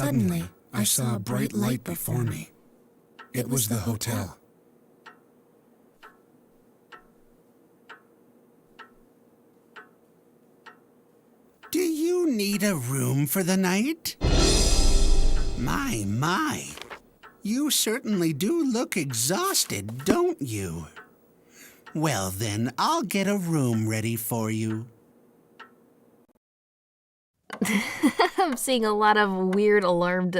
Suddenly, I saw a bright light before me. It was the hotel. Do you need a room for the night? My. You certainly do look exhausted, don't you? Well then, I'll get a room ready for you. I'm seeing a lot of weird alarmed,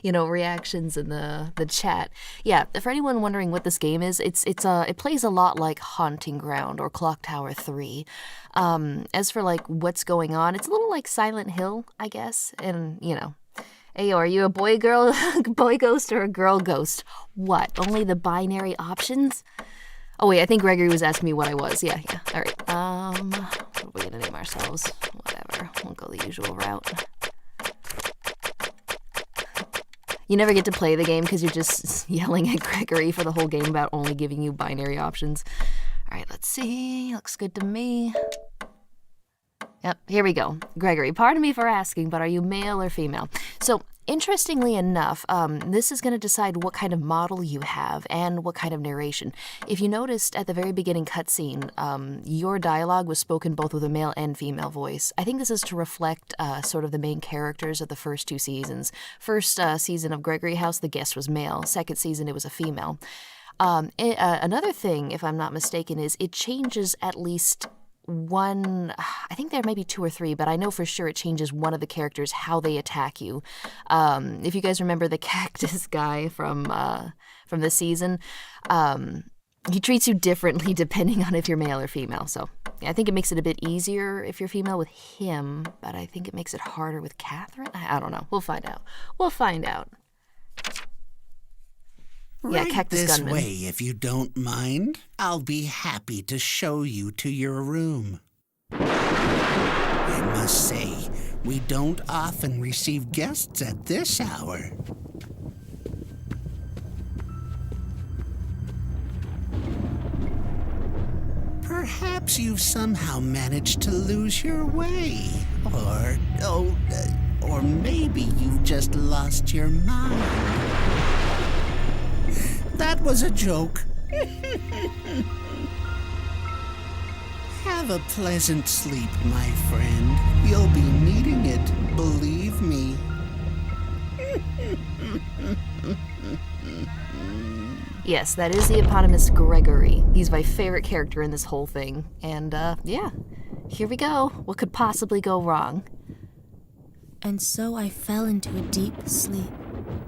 reactions in the chat. Yeah, for anyone wondering what this game is, it plays a lot like Haunting Ground or Clock Tower 3. As for like what's going on, it's a little like Silent Hill, I guess. And hey, are you a boy ghost or a girl ghost? What? Only the binary options? Oh wait, I think Gregory was asking me what I was. Yeah. All right. What are we gonna name ourselves? Whatever. We'll go the usual route. You never get to play the game because you're just yelling at Gregory for the whole game about only giving you binary options. All right, let's see. Looks good to me. Yep, here we go. Gregory, pardon me for asking, but are you male or female? So, interestingly enough, this is going to decide what kind of model you have and what kind of narration. If you noticed at the very beginning cutscene, your dialogue was spoken both with a male and female voice. I think this is to reflect sort of the main characters of the first two seasons. First season of Gregory House, the guest was male. Second season, it was a female. Another thing, if I'm not mistaken, is it changes at least one, I think there may be two or three, but I know for sure it changes one of the characters, how they attack you. If you guys remember the cactus guy from this season, he treats you differently depending on if you're male or female. So yeah, I think it makes it a bit easier if you're female with him, but I think it makes it harder with Catherine. I don't know. We'll find out. Yeah, Cactus this Gunman. way, if you don't mind. I'll be happy to show you to your room. I must say, we don't often receive guests at this hour. Perhaps you've somehow managed to lose your way. Or maybe you've just lost your mind. That was a joke. Have a pleasant sleep, my friend. You'll be needing it, believe me. Yes, that is the eponymous Gregory. He's my favorite character in this whole thing. And, yeah, here we go. What could possibly go wrong? And so I fell into a deep sleep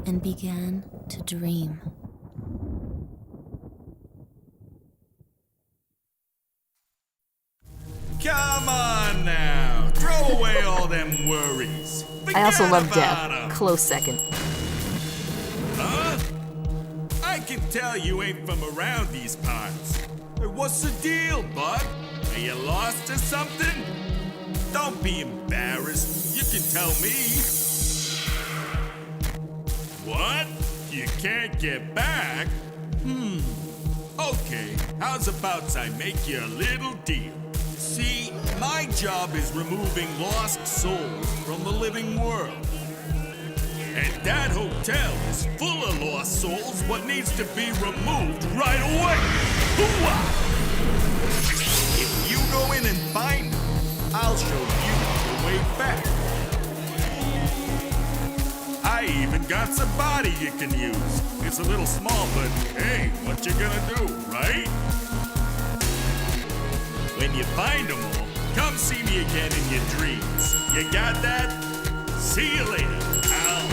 and began to dream. Come on now, throw away all them worries. I also Forget love about death. 'em. Close second. Huh? I can tell you ain't from around these parts. Hey, what's the deal, bud? Are you lost or something? Don't be embarrassed. You can tell me. What? You can't get back? Okay, how's about I make you a little deal? See, my job is removing lost souls from the living world. And that hotel is full of lost souls what needs to be removed right away. Hoo-ah! If you go in and find them, I'll show you the way back. I even got some body you can use. It's a little small, but hey, what you gonna do, right? When you find them all, come see me again in your dreams. You got that? See you later, pal.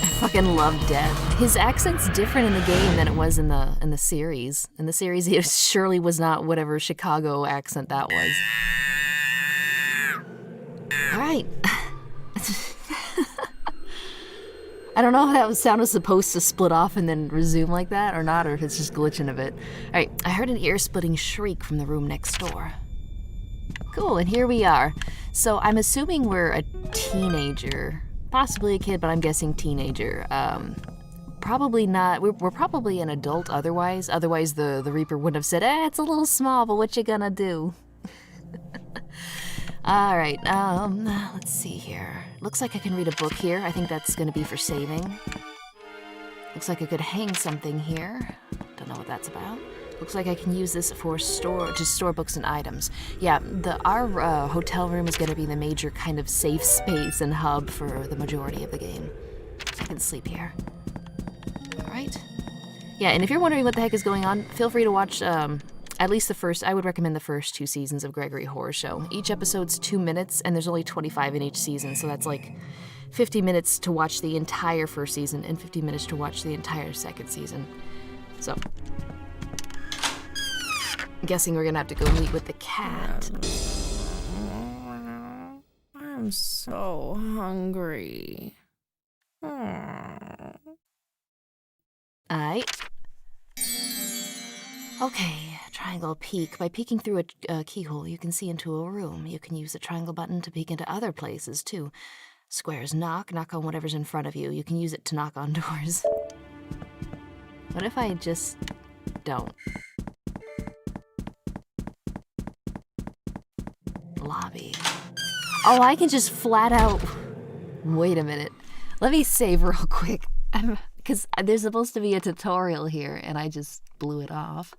I fucking love Death. His accent's different in the game than it was in the series. In the series, it surely was not whatever Chicago accent that was. All right. I don't know how that sound was supposed to split off and then resume like that or not, or if it's just glitching a bit. All right, I heard an ear-splitting shriek from the room next door. Cool, and here we are. So I'm assuming we're a teenager. Possibly a kid, but I'm guessing teenager. Probably not. We're probably an adult otherwise. Otherwise, the Reaper wouldn't have said, it's a little small, but what you gonna do? Alright, let's see here. Looks like I can read a book here. I think that's gonna be for saving. Looks like I could hang something here. Don't know what that's about. Looks like I can use this for to store books and items. Yeah, our hotel room is gonna be the major kind of safe space and hub for the majority of the game. I can sleep here. Alright. Yeah, and if you're wondering what the heck is going on, feel free to watch at least I would recommend the first 2 seasons of Gregory Horror Show. Each episode's 2 minutes, and there's only 25 in each season, so that's like 50 minutes to watch the entire first season and 50 minutes to watch the entire second season. So, I'm guessing we're gonna have to go meet with the cat. I'm so hungry. Okay, triangle peek. By peeking through a keyhole, you can see into a room. You can use the triangle button to peek into other places, too. Squares knock on whatever's in front of you. You can use it to knock on doors. What if I just don't? Lobby. Oh, I can just flat out... Wait a minute. Let me save real quick. Because there's supposed to be a tutorial here, and I just blew it off.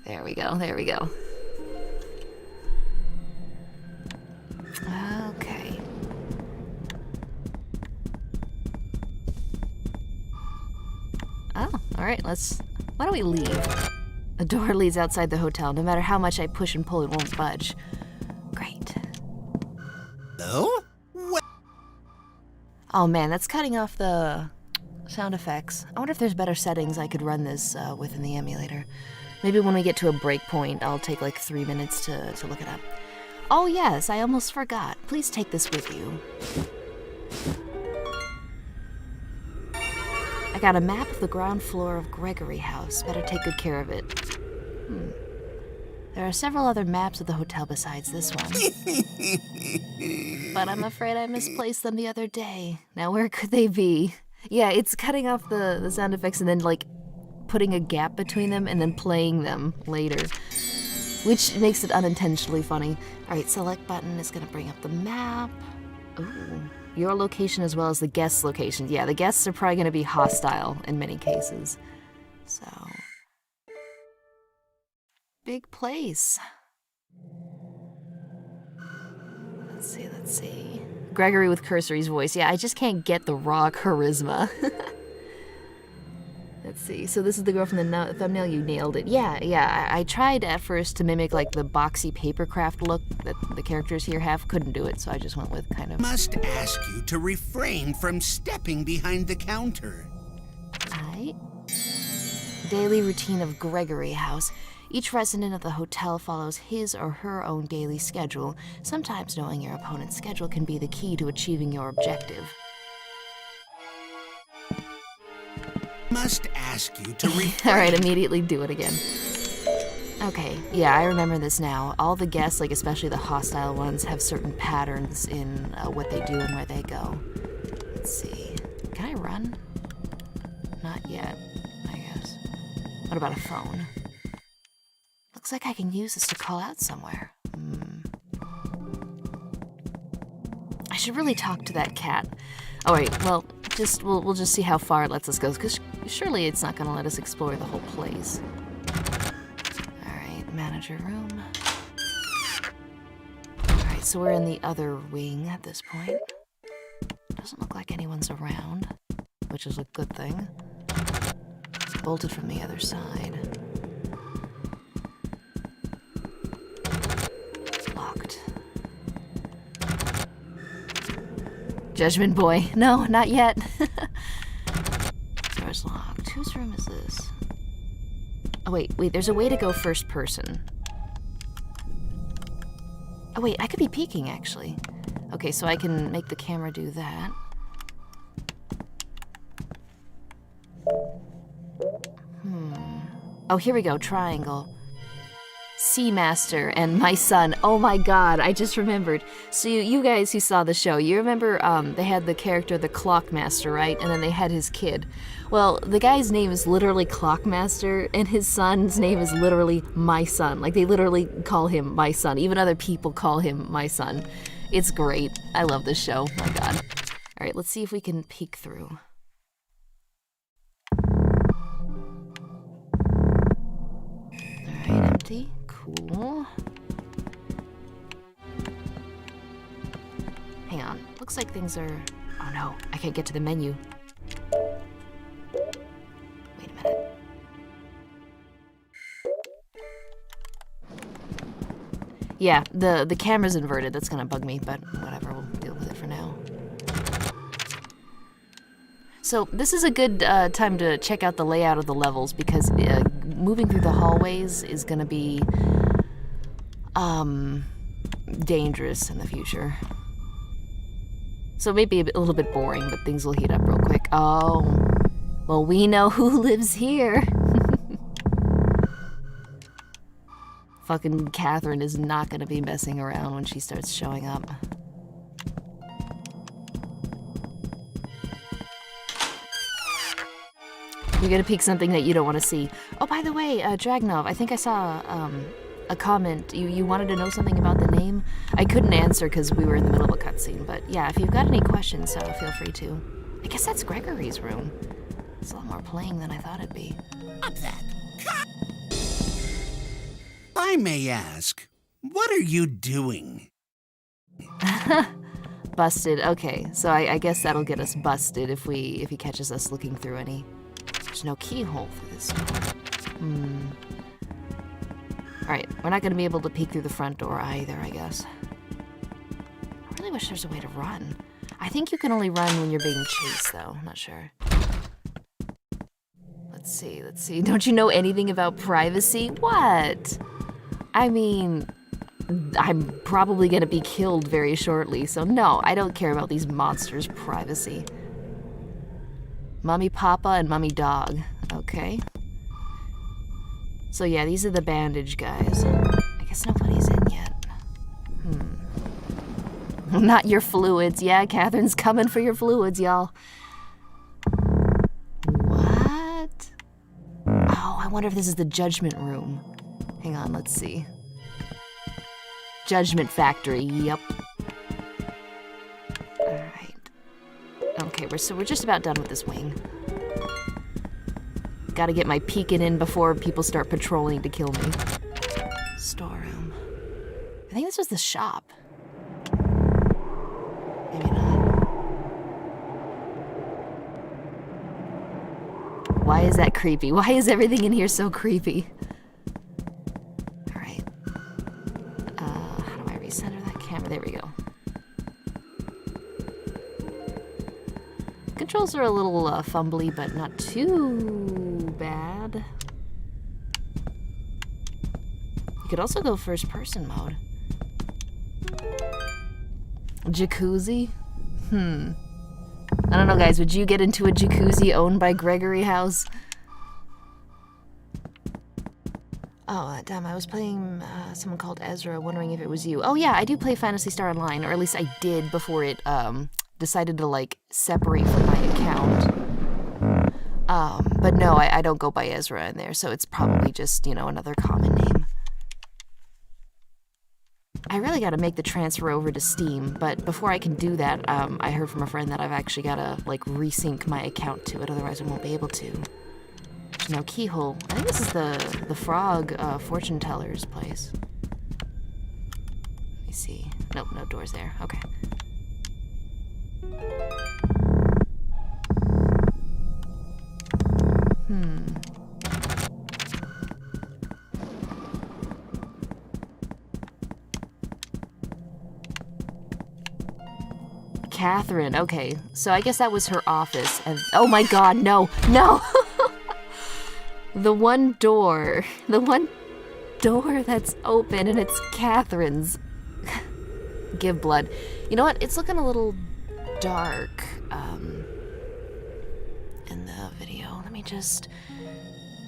There we go, there we go. Okay. Oh, alright, why don't we leave? A door leads outside the hotel. No matter how much I push and pull, it won't budge. Great. Hello? Oh man, that's cutting off the sound effects. I wonder if there's better settings I could run this with in the emulator. Maybe when we get to a break point, I'll take like 3 minutes to look it up. Oh yes, I almost forgot. Please take this with you. I got a map of the ground floor of Gregory House. Better take good care of it. There are several other maps of the hotel besides this one. But I'm afraid I misplaced them the other day. Now where could they be? Yeah, it's cutting off the sound effects and then like putting a gap between them and then playing them later. Which makes it unintentionally funny. Alright, select button is gonna bring up the map. Ooh. Your location as well as the guest's location. Yeah, the guests are probably gonna be hostile in many cases. So... big place. Let's see. Gregory with Cursory's voice. Yeah, I just can't get the raw charisma. Let's see. So this is the girl from the thumbnail. You nailed it. Yeah. I tried at first to mimic like the boxy papercraft look that the characters here have. Couldn't do it, so I just went with kind of... Must ask you to refrain from stepping behind the counter. Alright. Daily routine of Gregory House. Each resident of the hotel follows his or her own daily schedule. Sometimes knowing your opponent's schedule can be the key to achieving your objective. Must ask you to Alright, immediately do it again. Okay, yeah, I remember this now. All the guests, like especially the hostile ones, have certain patterns in what they do and where they go. Let's see. Can I run? Not yet, I guess. What about a phone? Looks like I can use this to call out somewhere. I should really talk to that cat. Oh wait, well, we'll just see how far it lets us go, because surely it's not gonna let us explore the whole place. Alright, manager room. Alright, so we're in the other wing at this point. Doesn't look like anyone's around, which is a good thing. Bolted from the other side. Locked. Judgment boy. No, not yet. Door's locked. Whose room is this? Oh, wait, there's a way to go first person. Oh, wait, I could be peeking, actually. Okay, so I can make the camera do that. Oh, here we go, triangle. Seamaster and my son. Oh my god, I just remembered. So you guys who saw the show, you remember they had the character, the Clockmaster, right? And then they had his kid. Well, the guy's name is literally Clockmaster, and his son's name is literally my son. Like, they literally call him my son. Even other people call him my son. It's great. I love this show. My god. Alright, let's see if we can peek through. Alright, empty. Cool. Hang on. Looks like things are... Oh no, I can't get to the menu. Wait a minute. Yeah, the camera's inverted. That's gonna bug me, but whatever. We'll deal with it for now. So this is a good time to check out the layout of the levels because moving through the hallways is gonna be dangerous in the future. So maybe a little bit boring, but things will heat up real quick. Oh, well, we know who lives here. Fucking Catherine is not gonna be messing around when she starts showing up. You're gonna peek something that you don't want to see. Oh, by the way, Dragnov, I think I saw a comment. You wanted to know something about the name? I couldn't answer because we were in the middle of a cutscene, but yeah, if you've got any questions, feel free to. I guess that's Gregory's room. It's a lot more playing than I thought it'd be. Up that. I may ask, what are you doing? Busted. Okay, so I guess that'll get us busted if he catches us looking through any. There's no keyhole through this door. Alright, we're not gonna be able to peek through the front door either, I guess. I really wish there's a way to run. I think you can only run when you're being chased, though. I'm not sure. Let's see. Don't you know anything about privacy? What? I mean, I'm probably gonna be killed very shortly, so no, I don't care about these monsters' privacy. Mummy Papa and Mummy Dog. Okay. So yeah, these are the bandage guys. I guess nobody's in yet. Not your fluids. Yeah, Catherine's coming for your fluids, y'all. What? Oh, I wonder if this is the Judgment Room. Hang on, let's see. Judgment Factory, yep. Alright. Okay, we're just about done with this wing. Gotta get my peeking in before people start patrolling to kill me. Storeroom. I think this was the shop. Maybe not. Why is that creepy? Why is everything in here so creepy? Alright. How do I recenter that camera? There we go. Controls are a little fumbly, but not too bad. You could also go first person mode. Jacuzzi? I don't know, guys. Would you get into a jacuzzi owned by Gregory House? Oh, damn. I was playing someone called Ezra, wondering if it was you. Oh, yeah. I do play Phantasy Star Online, or at least I did before it decided to, like, separate from my account. But no, I don't go by Ezra in there, so it's probably just, you know, another common name. I really gotta make the transfer over to Steam, but before I can do that, I heard from a friend that I've actually gotta, like, resync my account to it, otherwise I won't be able to. There's no keyhole. I think this is the frog fortune teller's place. Let me see. Nope, no doors there. Okay. Catherine, okay. So I guess that was her office, and oh my god, no! The one door that's open, and it's Catherine's. Give blood. You know what? It's looking a little dark, in the video. Let me just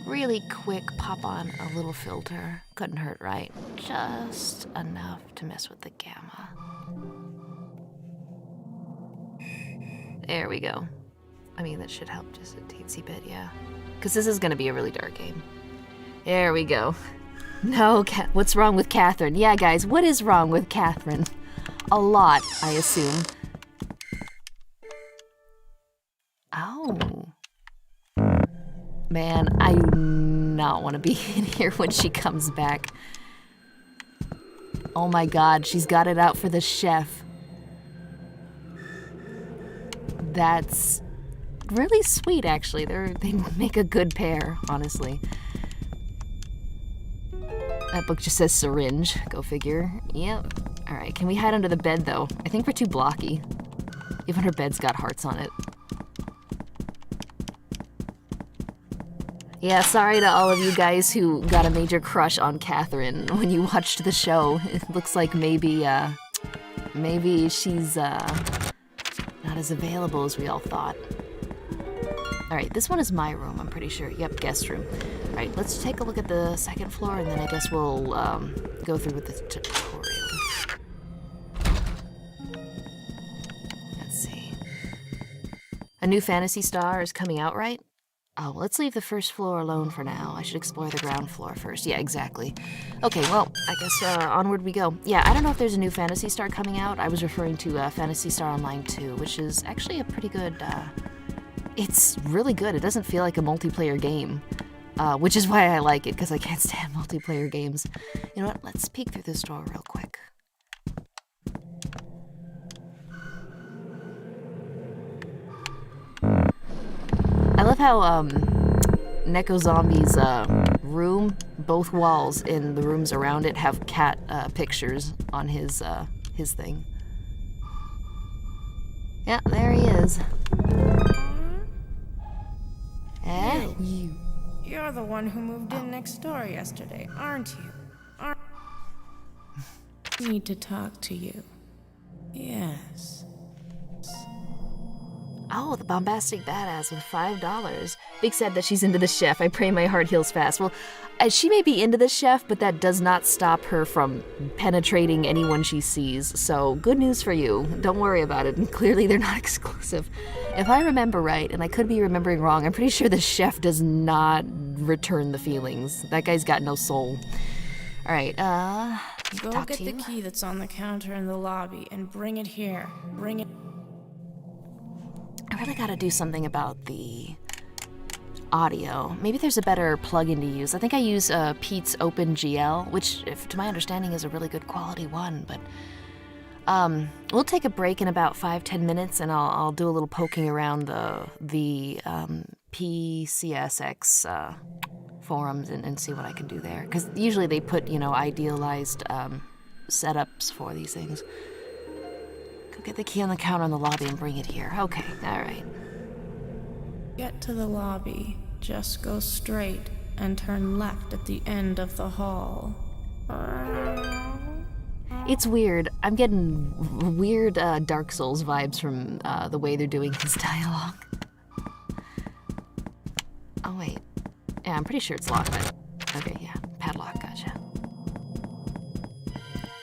really quick pop on a little filter. Couldn't hurt, right? Just enough to mess with the gamma. There we go. I mean, that should help just a teensy bit, yeah. Because this is going to be a really dark game. There we go. No, what's wrong with Catherine? Yeah, guys, what is wrong with Catherine? A lot, I assume. Oh. Man, I do not want to be in here when she comes back. Oh my god, she's got it out for the chef. That's really sweet, actually. They make a good pair, honestly. That book just says syringe. Go figure. Yep. Alright, can we hide under the bed, though? I think we're too blocky. Even her bed's got hearts on it. Yeah, sorry to all of you guys who got a major crush on Catherine when you watched the show. It looks like maybe she's, not as available as we all thought. Alright, this one is my room, I'm pretty sure. Yep, guest room. Alright, let's take a look at the second floor, and then I guess we'll, go through with the tutorial. Let's see. A new Phantasy Star is coming out, right? Oh, well, let's leave the first floor alone for now. I should explore the ground floor first. Yeah, exactly. Okay, well, I guess onward we go. Yeah, I don't know if there's a new Phantasy Star coming out. I was referring to Phantasy Star Online 2, which is actually a pretty good, it's really good. It doesn't feel like a multiplayer game, which is why I like it, because I can't stand multiplayer games. You know what? Let's peek through this door real quick. I love how, Neko Zombie's, room, both walls in the rooms around it have cat, pictures on his thing. Yeah, there he is. Eh? You're the one who moved in next door yesterday, aren't you? I need to talk to you. Yes. Oh, the bombastic badass with $5. Big said that she's into the chef. I pray my heart heals fast. Well, she may be into the chef, but that does not stop her from penetrating anyone she sees. So, good news for you. Don't worry about it. And clearly they're not exclusive. If I remember right, and I could be remembering wrong, I'm pretty sure the chef does not return the feelings. That guy's got no soul. All right, Go get the key that's on the counter in the lobby and bring it here. Bring it. I really gotta do something about the audio. Maybe there's a better plugin to use. I think I use Pete's OpenGL, which, if to my understanding, is a really good quality one. But we'll take a break in about 5-10 minutes, and I'll do a little poking around the PCSX forums and see what I can do there. Because usually they put, you know, idealized setups for these things. Go get the key on the counter in the lobby and bring it here. Okay, all right. Get to the lobby. Just go straight and turn left at the end of the hall. It's weird. I'm getting weird Dark Souls vibes from the way they're doing his dialogue. Oh, wait. Yeah, I'm pretty sure it's locked, but... Okay, yeah. Padlock, gotcha.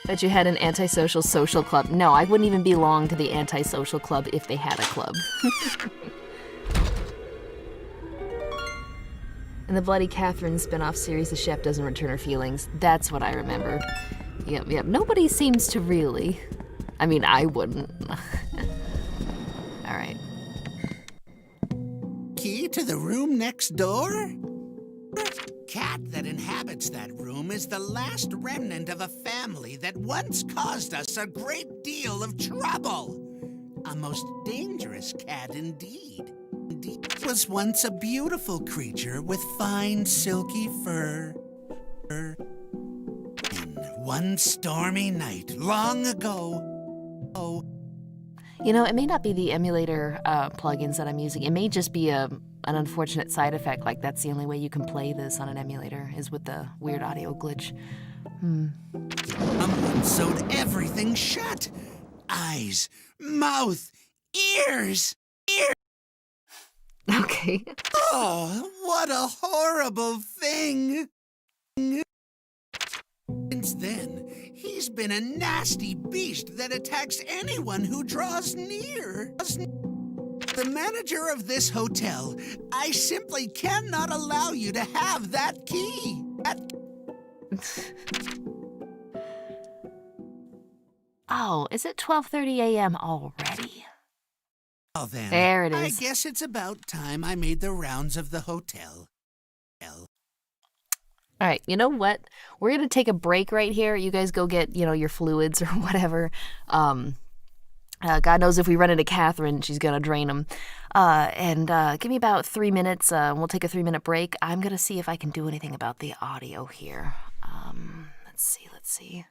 Bet you had an antisocial social club. No, I wouldn't even belong to the antisocial club if they had a club. In the Bloody Catherine spin-off series, the chef doesn't return her feelings. That's what I remember. Yep. Nobody seems to really. I mean, I wouldn't. All right. Key to the room next door? Cat that inhabits that room is the last remnant of a family that once caused us a great deal of trouble. A most dangerous cat indeed. It was once a beautiful creature with fine silky fur. And one stormy night long ago... You know, it may not be the emulator plugins that I'm using. It may just be an unfortunate side effect, like that's the only way you can play this on an emulator, is with the weird audio glitch. Someone sewed everything shut. Eyes, mouth, ears. Okay. Oh, what a horrible thing! Since then, he's been a nasty beast that attacks anyone who draws near. The manager of this hotel, I simply cannot allow you to have that key. Oh, is it 12:30 a.m. already? Well then, There it is. I guess it's about time I made the rounds of the hotel. All right, you know what? We're going to take a break right here. You guys go get, your fluids or whatever. God knows if we run into Catherine, she's going to drain them. And give me about 3 minutes. We'll take a 3-minute break. I'm going to see if I can do anything about the audio here. Let's see.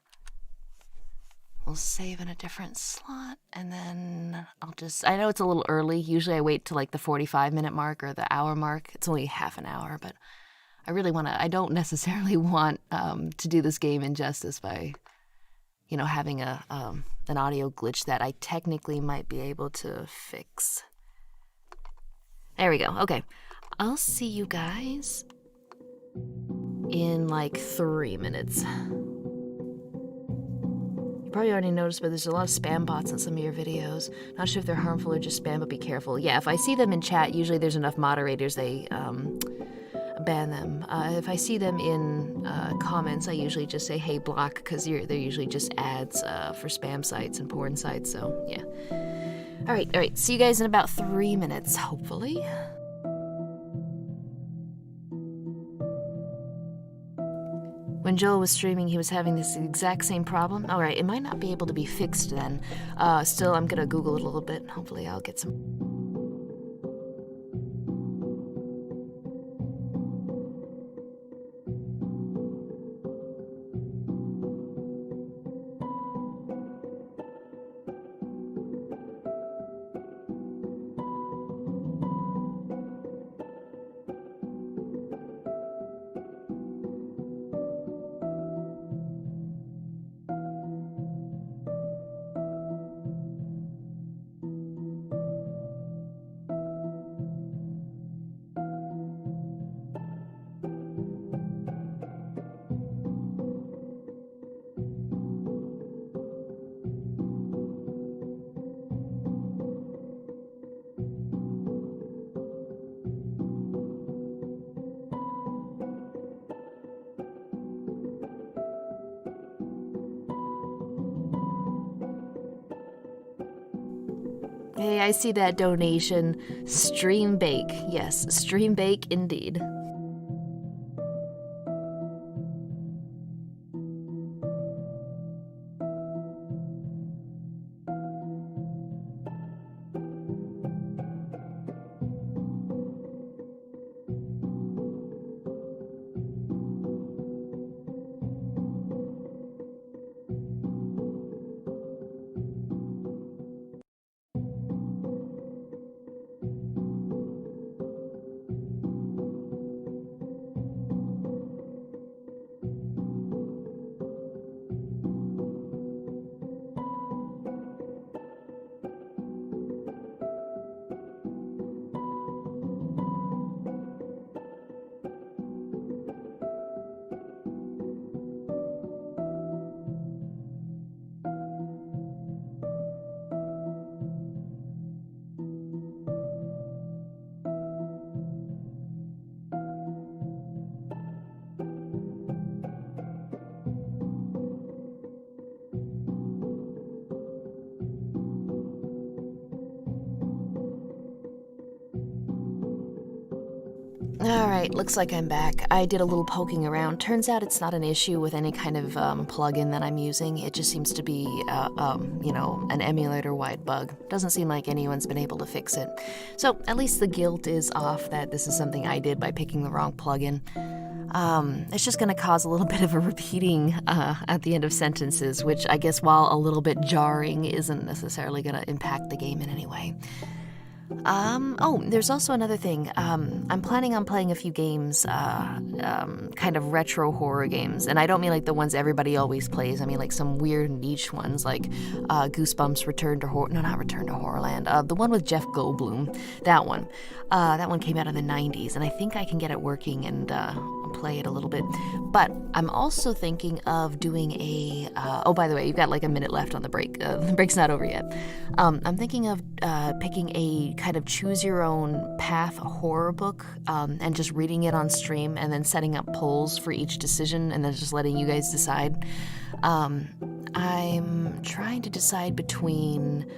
We'll save in a different slot, and then I know it's a little early. Usually I wait till like the 45-minute mark or the hour mark. It's only half an hour, but I don't necessarily want to do this game injustice by, having an audio glitch that I technically might be able to fix. There we go. Okay. I'll see you guys in like 3 minutes. You probably already noticed, but there's a lot of spam bots in some of your videos. Not sure if they're harmful or just spam, but be careful. Yeah, if I see them in chat, usually there's enough moderators, they ban them. If I see them in comments, I usually just say, hey, block, because they're usually just ads for spam sites and porn sites, so yeah. All right, see you guys in about 3 minutes, hopefully. When Joel was streaming, he was having this exact same problem. All right, it might not be able to be fixed then. Still, I'm going to Google it a little bit. Hopefully I'll get some... Hey, I see that donation. Stream Bake. Yes, Stream Bake indeed. Alright, looks like I'm back. I did a little poking around. Turns out it's not an issue with any kind of plugin that I'm using. It just seems to be, an emulator-wide bug. Doesn't seem like anyone's been able to fix it. So, at least the guilt is off that this is something I did by picking the wrong plugin. It's just going to cause a little bit of a repeating at the end of sentences, which I guess while a little bit jarring isn't necessarily going to impact the game in any way. Oh, there's also another thing. I'm planning on playing a few games, kind of retro horror games. And I don't mean like the ones everybody always plays. I mean like some weird niche ones like Goosebumps Return to Horror... No, not Return to Horrorland. The one with Jeff Goldblum. That one. That one came out in the 90s, and I think I can get it working and play it a little bit. But I'm also thinking of doing a... oh, by the way, you've got like a minute left on the break. The break's not over yet. I'm thinking of picking a kind of choose-your-own-path horror book and just reading it on stream and then setting up polls for each decision and then just letting you guys decide. I'm trying to decide between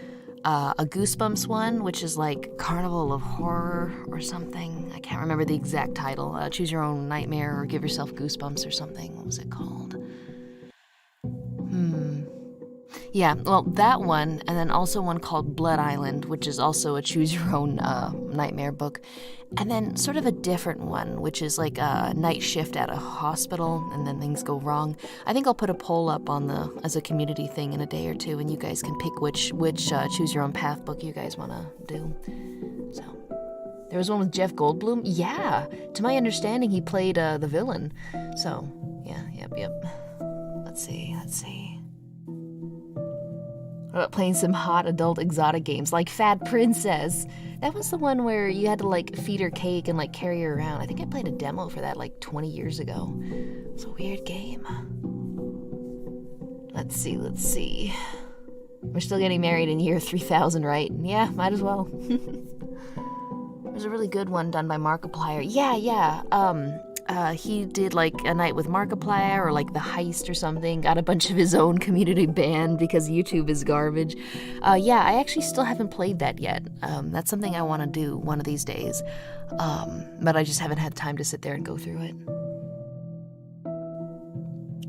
a Goosebumps one, which is like Carnival of Horror or something. I can't remember the exact title. Choose Your Own Nightmare or Give Yourself Goosebumps or something. What was it called? Yeah, well, that one, and then also one called Blood Island, which is also a choose-your-own nightmare book. And then sort of a different one, which is like a night shift at a hospital, and then things go wrong. I think I'll put a poll up on as a community thing in a day or two, and you guys can pick which choose-your-own-path book you guys want to do. So, there was one with Jeff Goldblum? Yeah! To my understanding, he played the villain. So, yeah, yep. Let's see. What about playing some hot adult exotic games like Fat Princess? That was the one where you had to like feed her cake and like carry her around. I think I played a demo for that like 20 years ago. It's a weird game. Let's see. We're still getting married in year 3000, right? Yeah, might as well. There's a really good one done by Markiplier. Yeah. He did like a night with Markiplier or like The Heist or something, got a bunch of his own community banned because YouTube is garbage. Yeah, I actually still haven't played that yet. That's something I want to do one of these days. But I just haven't had time to sit there and go through it.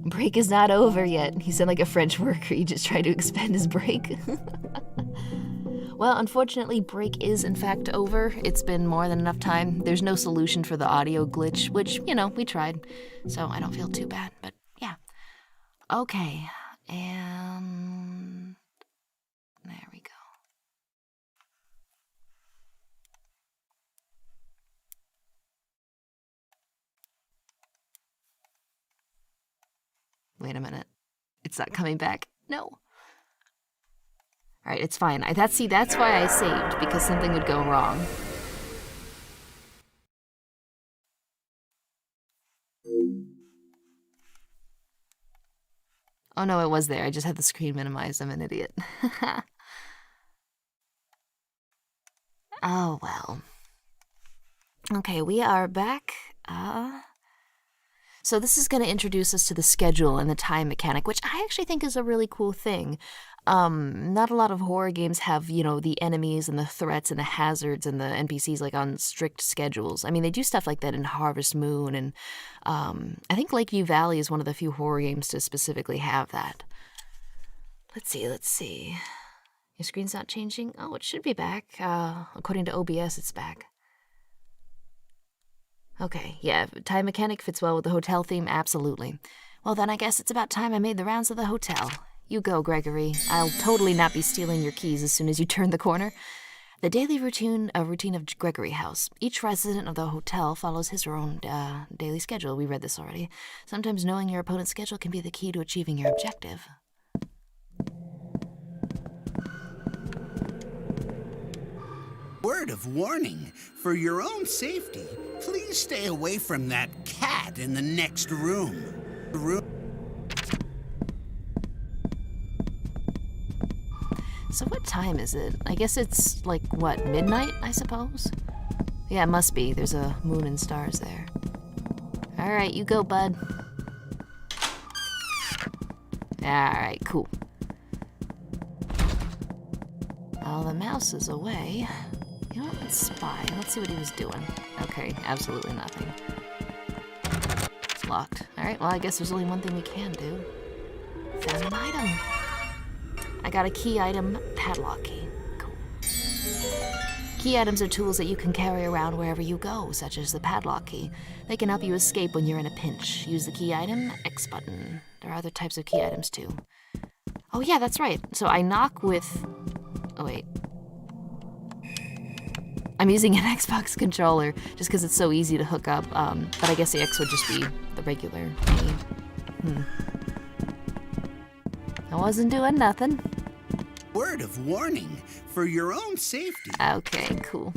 Break is not over yet. He sounded like a French worker. He just tried to expend his break. Well, unfortunately, break is in fact over. It's been more than enough time. There's no solution for the audio glitch, which, we tried. So I don't feel too bad, but yeah. Okay, and there we go. Wait a minute. It's not coming back. No. All right, it's fine. That's why I saved, because something would go wrong. Oh no, it was there. I just had the screen minimized. I'm an idiot. Oh well. Okay, we are back. So this is going to introduce us to the schedule and the time mechanic, which I actually think is a really cool thing. Not a lot of horror games have, the enemies and the threats and the hazards and the NPCs like on strict schedules. I mean, they do stuff like that in Harvest Moon, and I think Lakeview Valley is one of the few horror games to specifically have that. Let's see. Your screen's not changing? Oh, it should be back. According to OBS, it's back. Okay, yeah, time mechanic fits well with the hotel theme, absolutely. Well, then I guess it's about time I made the rounds of the hotel. You go, Gregory. I'll totally not be stealing your keys as soon as you turn the corner. The daily routine of Gregory House. Each resident of the hotel follows his or own daily schedule. We read this already. Sometimes knowing your opponent's schedule can be the key to achieving your objective. Word of warning, for your own safety, please stay away from that cat in the next room. So what time is it? I guess it's like, what, midnight, I suppose? Yeah, it must be. There's a moon and stars there. All right, you go, bud. All right, cool. While the mouse is away, you know what, let's spy. Let's see what he was doing. Okay, absolutely nothing. It's locked. All right, well, I guess there's only one thing we can do. Found an item. I got a key item, padlock key. Cool. Key items are tools that you can carry around wherever you go, such as the padlock key. They can help you escape when you're in a pinch. Use the key item, X button. There are other types of key items too. Oh yeah, that's right. So I knock with... Oh wait. I'm using an Xbox controller just because it's so easy to hook up, but I guess the X would just be the regular me. I wasn't doing nothing. Word of warning, for your own safety. Okay, cool.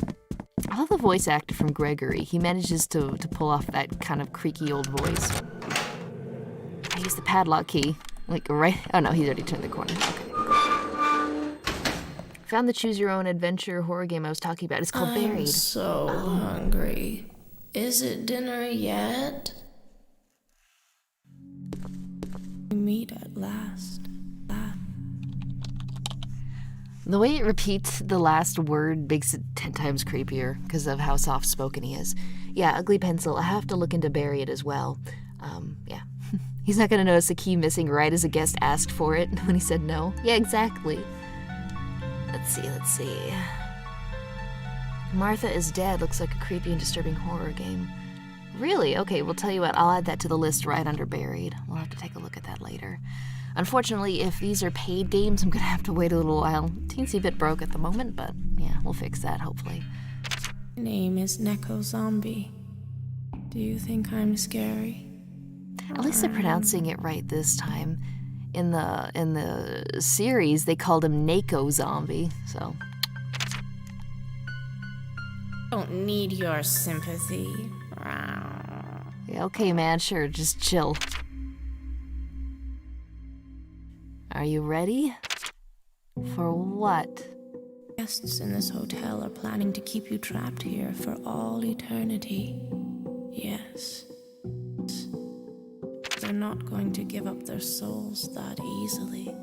I love the voice actor from Gregory. He manages to pull off that kind of creaky old voice. I use the padlock key. Like, right... Oh, no, he's already turned the corner. Okay. Found the choose-your-own-adventure horror game I was talking about. It's called Buried. I'm so hungry. Is it dinner yet? We meet at last. The way it repeats the last word makes it 10 times creepier because of how soft-spoken he is. Yeah, Ugly Pencil. I have to look into Buried as well. Yeah. He's not going to notice the key missing right as a guest asked for it when he said no. Yeah, exactly. Let's see. Martha is Dead looks like a creepy and disturbing horror game. Really? Okay, we'll tell you what, I'll add that to the list right under Buried. We'll have to take a look at that later. Unfortunately, if these are paid games, I'm gonna have to wait a little while. Teensy bit broke at the moment, but yeah, we'll fix that, hopefully. My name is Neko Zombie. Do you think I'm scary? At least they're pronouncing it right this time. In the series, they called him Neko Zombie, so. Don't need your sympathy. Yeah, okay, man, sure, just chill. Are you ready? For what? Guests in this hotel are planning to keep you trapped here for all eternity. Yes. They're not going to give up their souls that easily.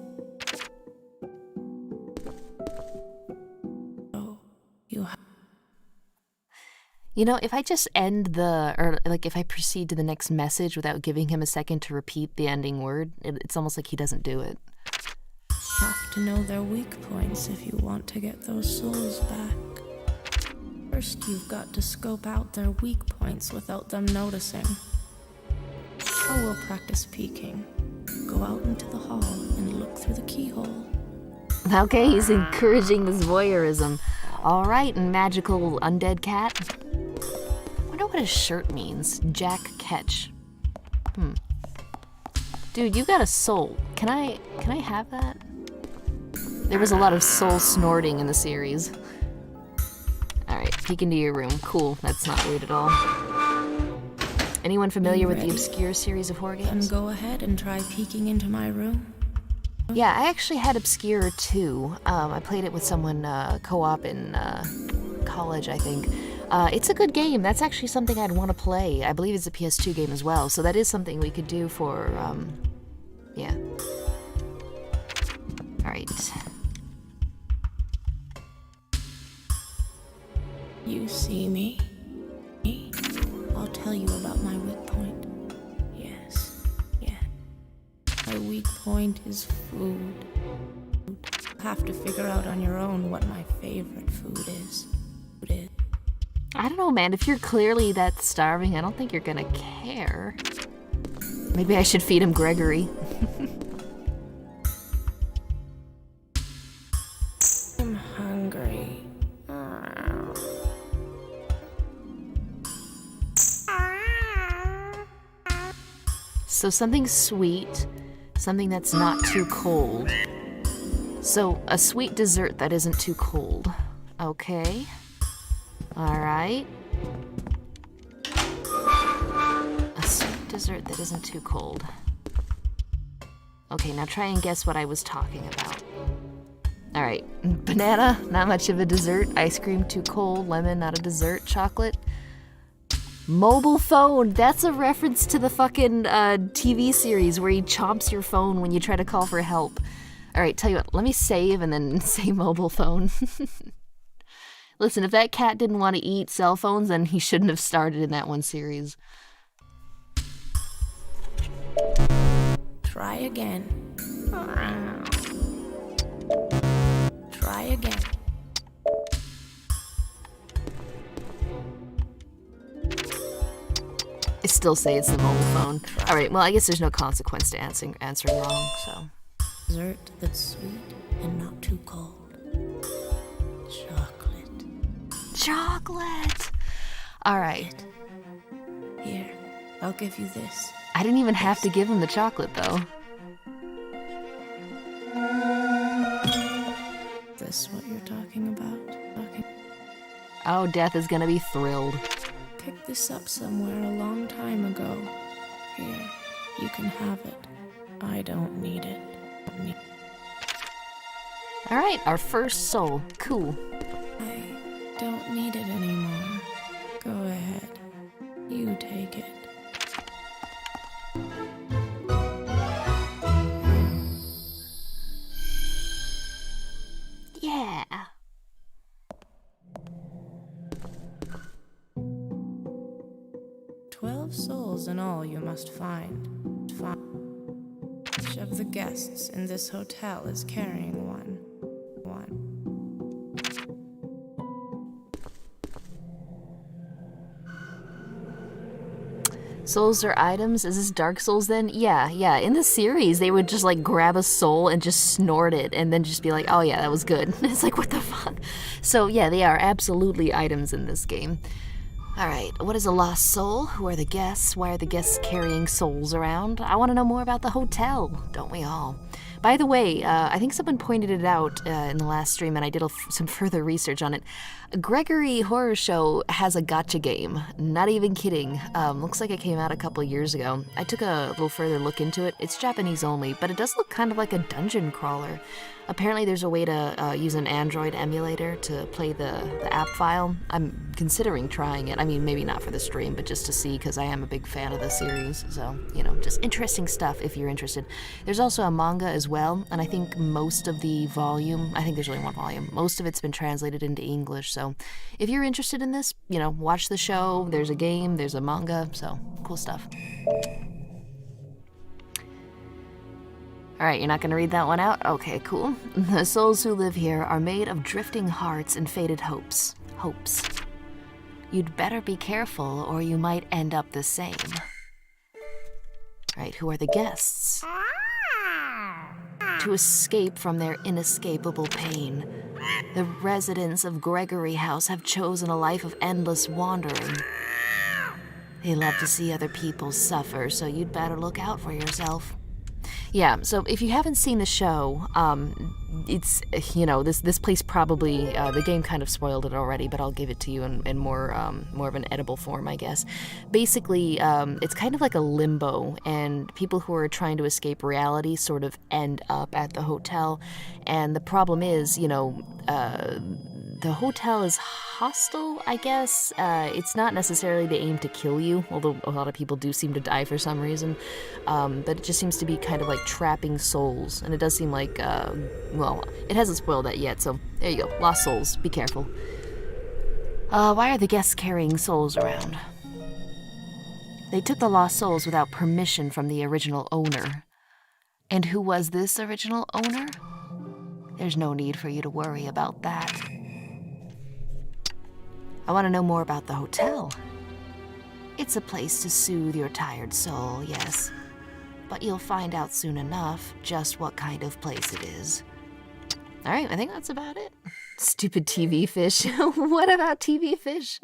Oh, you have... You know, if I just end if I proceed to the next message without giving him a second to repeat the ending word, it's almost like he doesn't do it. Have to know their weak points if you want to get those souls back. First, you've got to scope out their weak points without them noticing. Or we'll practice peeking. Go out into the hall and look through the keyhole. Okay, he's encouraging this voyeurism. All right, magical undead cat. I wonder what his shirt means. Jack Ketch. Dude, you got a soul. Can I have that? There was a lot of soul snorting in the series. Alright, peek into your room. Cool, that's not weird at all. Anyone familiar with the Obscure series of horror games? Then go ahead and try peeking into my room. Yeah, I actually had Obscure too. I played it with someone co-op in college, I think. It's a good game. That's actually something I'd want to play. I believe it's a PS2 game as well, so that is something we could do for, yeah. Alright. You see me? I'll tell you about my weak point. Yes. My weak point is food. You'll have to figure out on your own what my favorite food is. I don't know, man. If you're clearly that starving, I don't think you're gonna care. Maybe I should feed him Gregory. I'm hungry. So something sweet, something that's not too cold. So a sweet dessert that isn't too cold. Okay. Alright. A sweet dessert that isn't too cold. Okay, now try and guess what I was talking about. Alright. Banana, not much of a dessert. Ice cream, too cold. Lemon, not a dessert. Chocolate. Mobile phone. That's a reference to the fucking TV series where he chomps your phone when you try to call for help. Alright, tell you what. Let me save and then say mobile phone. Listen, if that cat didn't want to eat cell phones, then he shouldn't have started in that one series. Try again. Try again. I still say it's the mobile phone. Alright, well, I guess there's no consequence to answering wrong, so. Dessert that's sweet and not too cold. Chocolate. chocolate! Alright. Here, I'll give you this. I didn't even have to give him the chocolate, though. This what you're talking about? Oh, Death is gonna be thrilled. Picked this up somewhere a long time ago. Here, you can have it. I don't need it. Alright, our first soul. Cool. I don't need it anymore. Go ahead. You take it. Yeah. Souls in all you must find. Each of the guests in this hotel is carrying one. Souls are items? Is this Dark Souls then? Yeah. In the series, they would just like grab a soul and just snort it and then just be like, oh yeah, that was good. It's like, what the fuck? So yeah, they are absolutely items in this game. Alright, what is a lost soul? Who are the guests? Why are the guests carrying souls around? I want to know more about the hotel, don't we all? By the way, I think someone pointed it out in the last stream, and I did some further research on it. Gregory Horror Show has a gacha game. Not even kidding. Looks like it came out a couple years ago. I took a little further look into it. It's Japanese only, but it does look kind of like a dungeon crawler. Apparently there's a way to use an Android emulator to play the app file. I'm considering trying it. I mean, maybe not for the stream, but just to see, because I am a big fan of the series. So, you know, just interesting stuff if you're interested. There's also a manga as well, and I think most of the volume, I think there's only one volume, most of it's been translated into English. So if you're interested in this, you know, watch the show. There's a game, there's a manga, so cool stuff. Alright, you're not gonna read that one out? Okay, cool. The souls who live here are made of drifting hearts and faded hopes. You'd better be careful or you might end up the same. Alright, who are the guests? To escape from their inescapable pain, the residents of Gregory House have chosen a life of endless wandering. They love to see other people suffer, so you'd better look out for yourself. Yeah, so if you haven't seen the show, it's, you know, this place probably, the game kind of spoiled it already, but I'll give it to you in more of an edible form, I guess. Basically, it's kind of like a limbo, and people who are trying to escape reality sort of end up at the hotel, and the problem is, you know, the hotel is hostile, I guess. It's not necessarily the aim to kill you, although a lot of people do seem to die for some reason. But it just seems to be kind of like trapping souls. And it does seem like, well, it hasn't spoiled that yet, so there you go. Lost souls. Be careful. Why are the guests carrying souls around? They took the lost souls without permission from the original owner. And who was this original owner? There's no need for you to worry about that. I want to know more about the hotel. It's a place to soothe your tired soul, yes. But you'll find out soon enough just what kind of place it is. Alright, I think that's about it. Stupid TV fish. What about TV fish?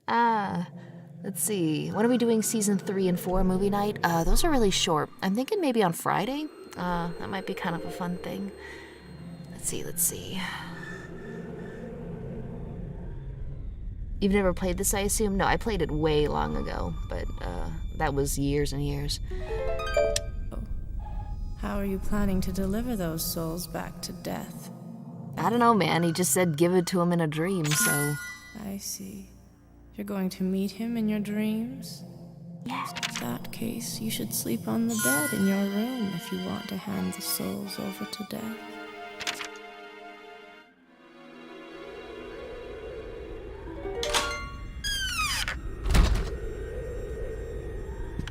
Let's see. When are we doing season 3 and 4 movie night? Those are really short. I'm thinking maybe on Friday. That might be kind of a fun thing. Let's see. You've never played this, I assume? No, I played it way long ago, but that was years and years. How are you planning to deliver those souls back to death? I don't know, man. He just said give it to him in a dream, so... I see. You're going to meet him in your dreams? Yeah. In that case, you should sleep on the bed in your room if you want to hand the souls over to death.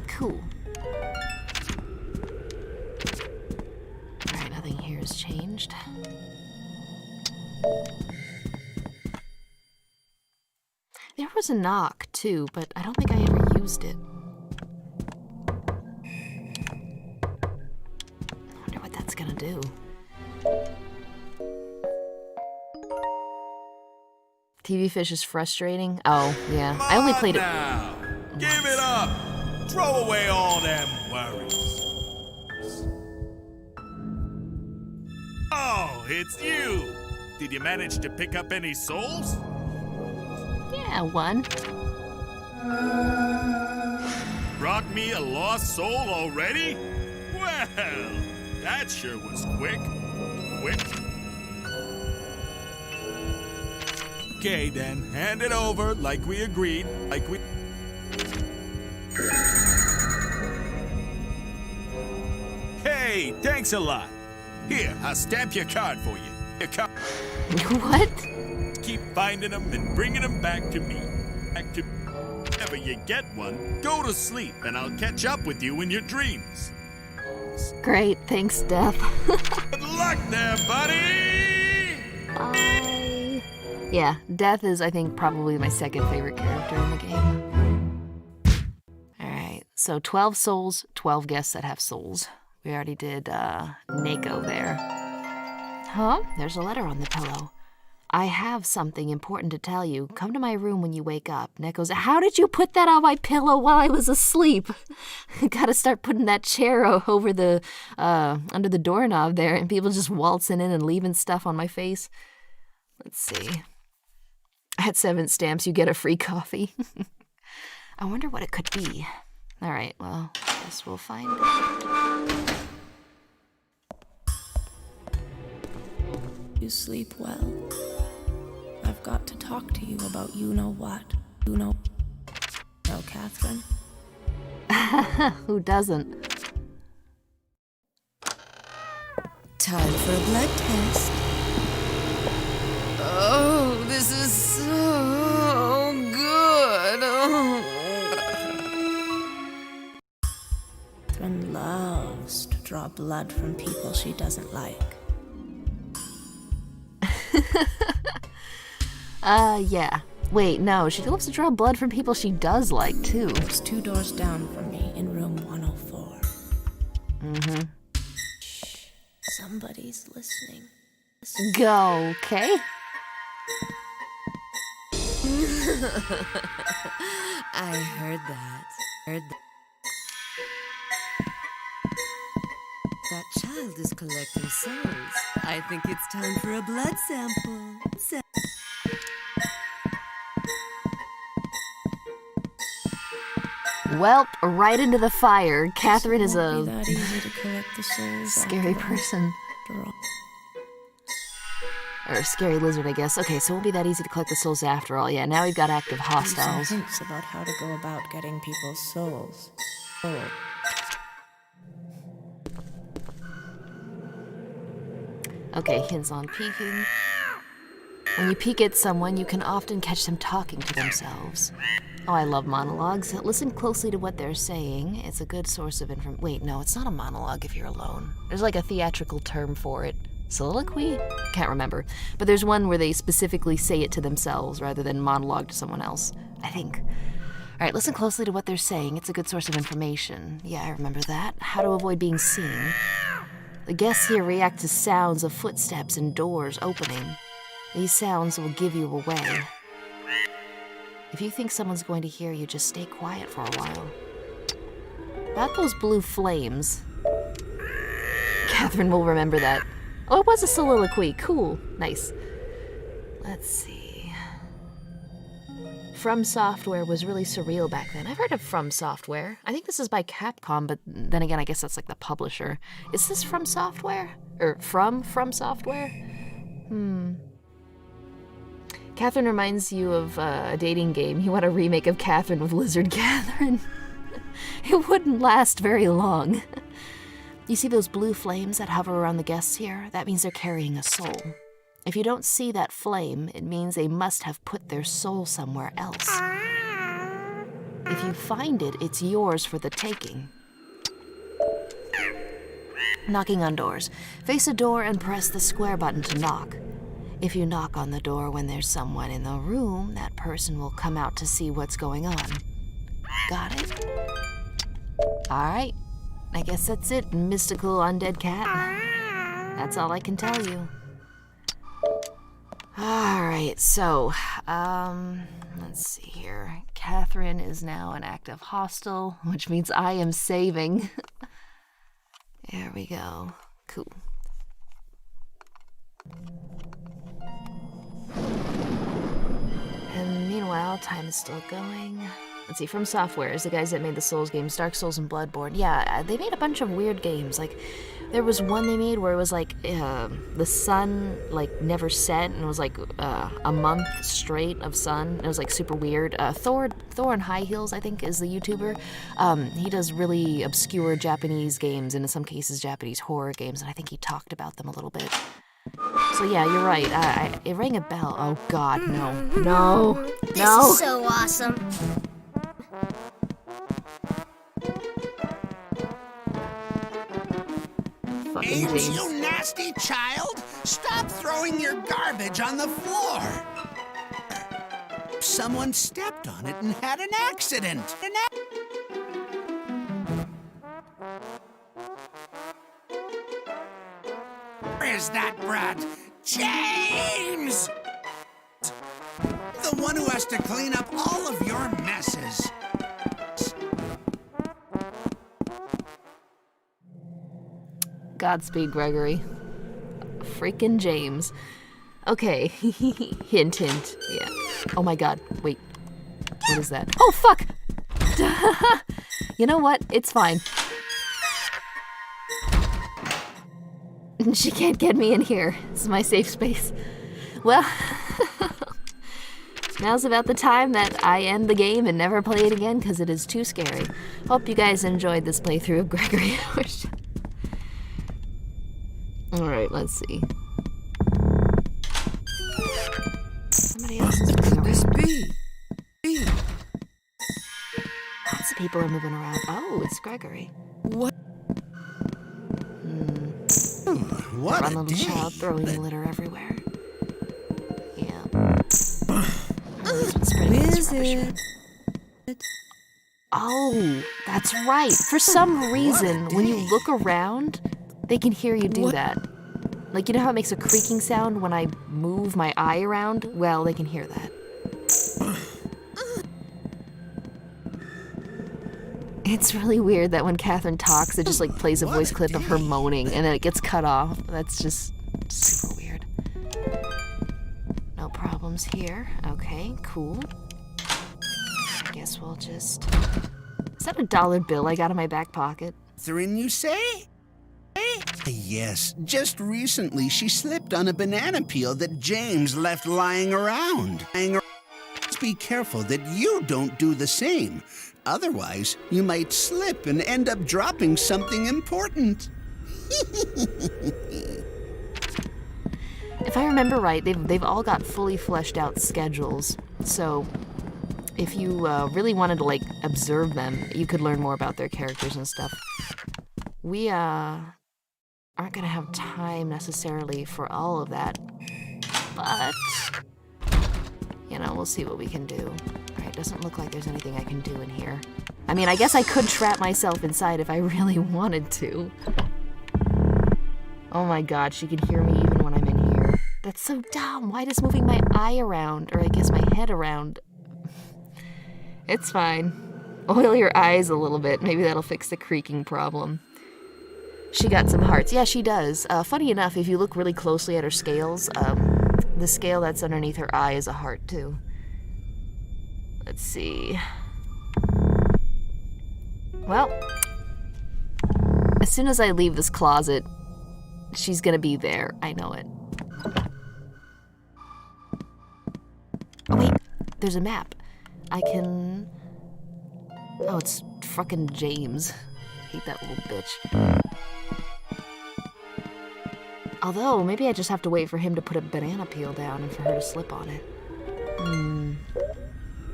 Cool. Alright, nothing here has changed. There was a knock, too, but I don't think I ever used it. I wonder what that's gonna do. TV Fish is frustrating? Oh, yeah. I only played it. Now, give it up. Throw away all them worries. Oh, it's you. Did you manage to pick up any souls? Yeah, one. Brought me a lost soul already? Well, that sure was quick. Okay then, hand it over like we agreed, Hey, thanks a lot. Here, I'll stamp your card for you. What? Keep finding them and bringing them back to me. Whenever you get one, go to sleep and I'll catch up with you in your dreams. Great, thanks, Death. Good luck there, buddy! Bye. Yeah, Death is, I think, probably my second favorite character in the game. Alright, so 12 souls, 12 guests that have souls. We already did Neko there. Huh? There's a letter on the pillow. I have something important to tell you. Come to my room when you wake up. Neko's, how did you put that on my pillow while I was asleep? Gotta start putting that chair over the, under the doorknob there, and people just waltzing in and leaving stuff on my face. Let's see. At 7 stamps, you get a free coffee. I wonder what it could be. All right, well, I guess we'll find out. You sleep well. I've got to talk to you about you-know-what. No, Catherine? Who doesn't? Time for a blood test. Oh, this is so good. Catherine loves to draw blood from people she doesn't like. Yeah. Wait, no, she loves to draw blood from people she does like, too. It's 2 doors down from me in room 104. Mm-hmm. Shh. Somebody's listening. Go, okay? I heard that. That child is collecting souls. I think it's time for a blood sample. Welp, right into the fire. Catherine is Won't be a that easy to collect the souls scary after person. all. Or scary lizard, I guess. Okay, so it won't be that easy to collect the souls after all. Yeah, now we've got active hostiles. Some hints about how to go about getting people's souls. Oh. Okay, hints on peeking. When you peek at someone, you can often catch them talking to themselves. Oh, I love monologues. Listen closely to what they're saying. It's a good source of information. Wait, no, it's not a monologue if you're alone. There's like a theatrical term for it. Soliloquy? Can't remember. But there's one where they specifically say it to themselves rather than monologue to someone else, I think. All right, listen closely to what they're saying. It's a good source of information. Yeah, I remember that. How to avoid being seen. The guests here react to sounds of footsteps and doors opening. These sounds will give you away. If you think someone's going to hear you, just stay quiet for a while. About those blue flames. Catherine will remember that. Oh, it was a soliloquy. Cool. Nice. Let's see. From Software was really surreal back then. I've heard of From Software. I think this is by Capcom, but then again, I guess that's like the publisher. Is this From Software? Or From Software? Catherine reminds you of a dating game. You want a remake of Catherine with Lizard Catherine? It wouldn't last very long. You see those blue flames that hover around the guests here? That means they're carrying a soul. If you don't see that flame, it means they must have put their soul somewhere else. If you find it, it's yours for the taking. Knocking on doors. Face a door and press the square button to knock. If you knock on the door when there's someone in the room, that person will come out to see what's going on. Got it? All right. I guess that's it, mystical undead cat. That's all I can tell you. Alright, so, let's see here. Catherine is now an active hostile, which means I am saving. There we go. Cool. And meanwhile, time is still going. Let's see, From Software is the guys that made the Souls games, Dark Souls and Bloodborne. Yeah, they made a bunch of weird games. Like, there was one they made where it was like, the sun, like, never set, and it was like, a month straight of sun. It was like super weird. Thor on High Heels, I think, is the YouTuber. He does really obscure Japanese games, and in some cases Japanese horror games, and I think he talked about them a little bit. So yeah, you're right. It rang a bell. Oh God, no. No. This No. is so awesome. Fucking Ames, James. you nasty child! Stop throwing your garbage on the floor! Someone stepped on it and had an accident. Where is that brat? James! The one who has to clean up all of your messes. Godspeed, Gregory. Freaking James. Okay. Hint, hint. Yeah. Oh my God. Wait. What is that? Oh, fuck! You know what? It's fine. She can't get me in here. This is my safe space. Well, now's about the time that I end the game and never play it again because it is too scary. Hope you guys enjoyed this playthrough of Gregory Horror Show. Alright, let's see. Somebody else is moving around. Lots of people are moving around. Oh, it's Gregory. What Run a little day! child throwing litter everywhere. Yeah. Where is it? Oh, that's right. For some reason, when you look around, they can hear you do that. Like, you know how it makes a creaking sound when I move my eye around? Well, they can hear that. It's really weird that when Catherine talks, it just like plays a voice clip of her moaning and then it gets cut off. That's just super weird. No problems here. Okay, cool. I guess we'll just... Is that a dollar bill I got in my back pocket? Catherine, you say? Yes, just recently she slipped on a banana peel that James left lying around. Just be careful that you don't do the same. Otherwise, you might slip and end up dropping something important. If I remember right, they've all got fully fleshed out schedules. So if you really wanted to like observe them, you could learn more about their characters and stuff. We aren't gonna have time necessarily for all of that, but you know, we'll see what we can do. Alright, doesn't look like there's anything I can do in here. I mean, I guess I could trap myself inside if I really wanted to. Oh my God, she can hear me even when I'm in here. That's so dumb. Why does moving my eye around, or I guess my head around? It's fine. Oil your eyes a little bit. Maybe that'll fix the creaking problem. She got some hearts. Yeah, she does. Funny enough, if you look really closely at her scales, the scale that's underneath her eye is a heart too. Let's see. Well, as soon as I leave this closet, she's gonna be there. I know it. Oh wait, there's a map. I can... Oh, it's fucking James. Hate that little bitch. Although, maybe I just have to wait for him to put a banana peel down and for her to slip on it.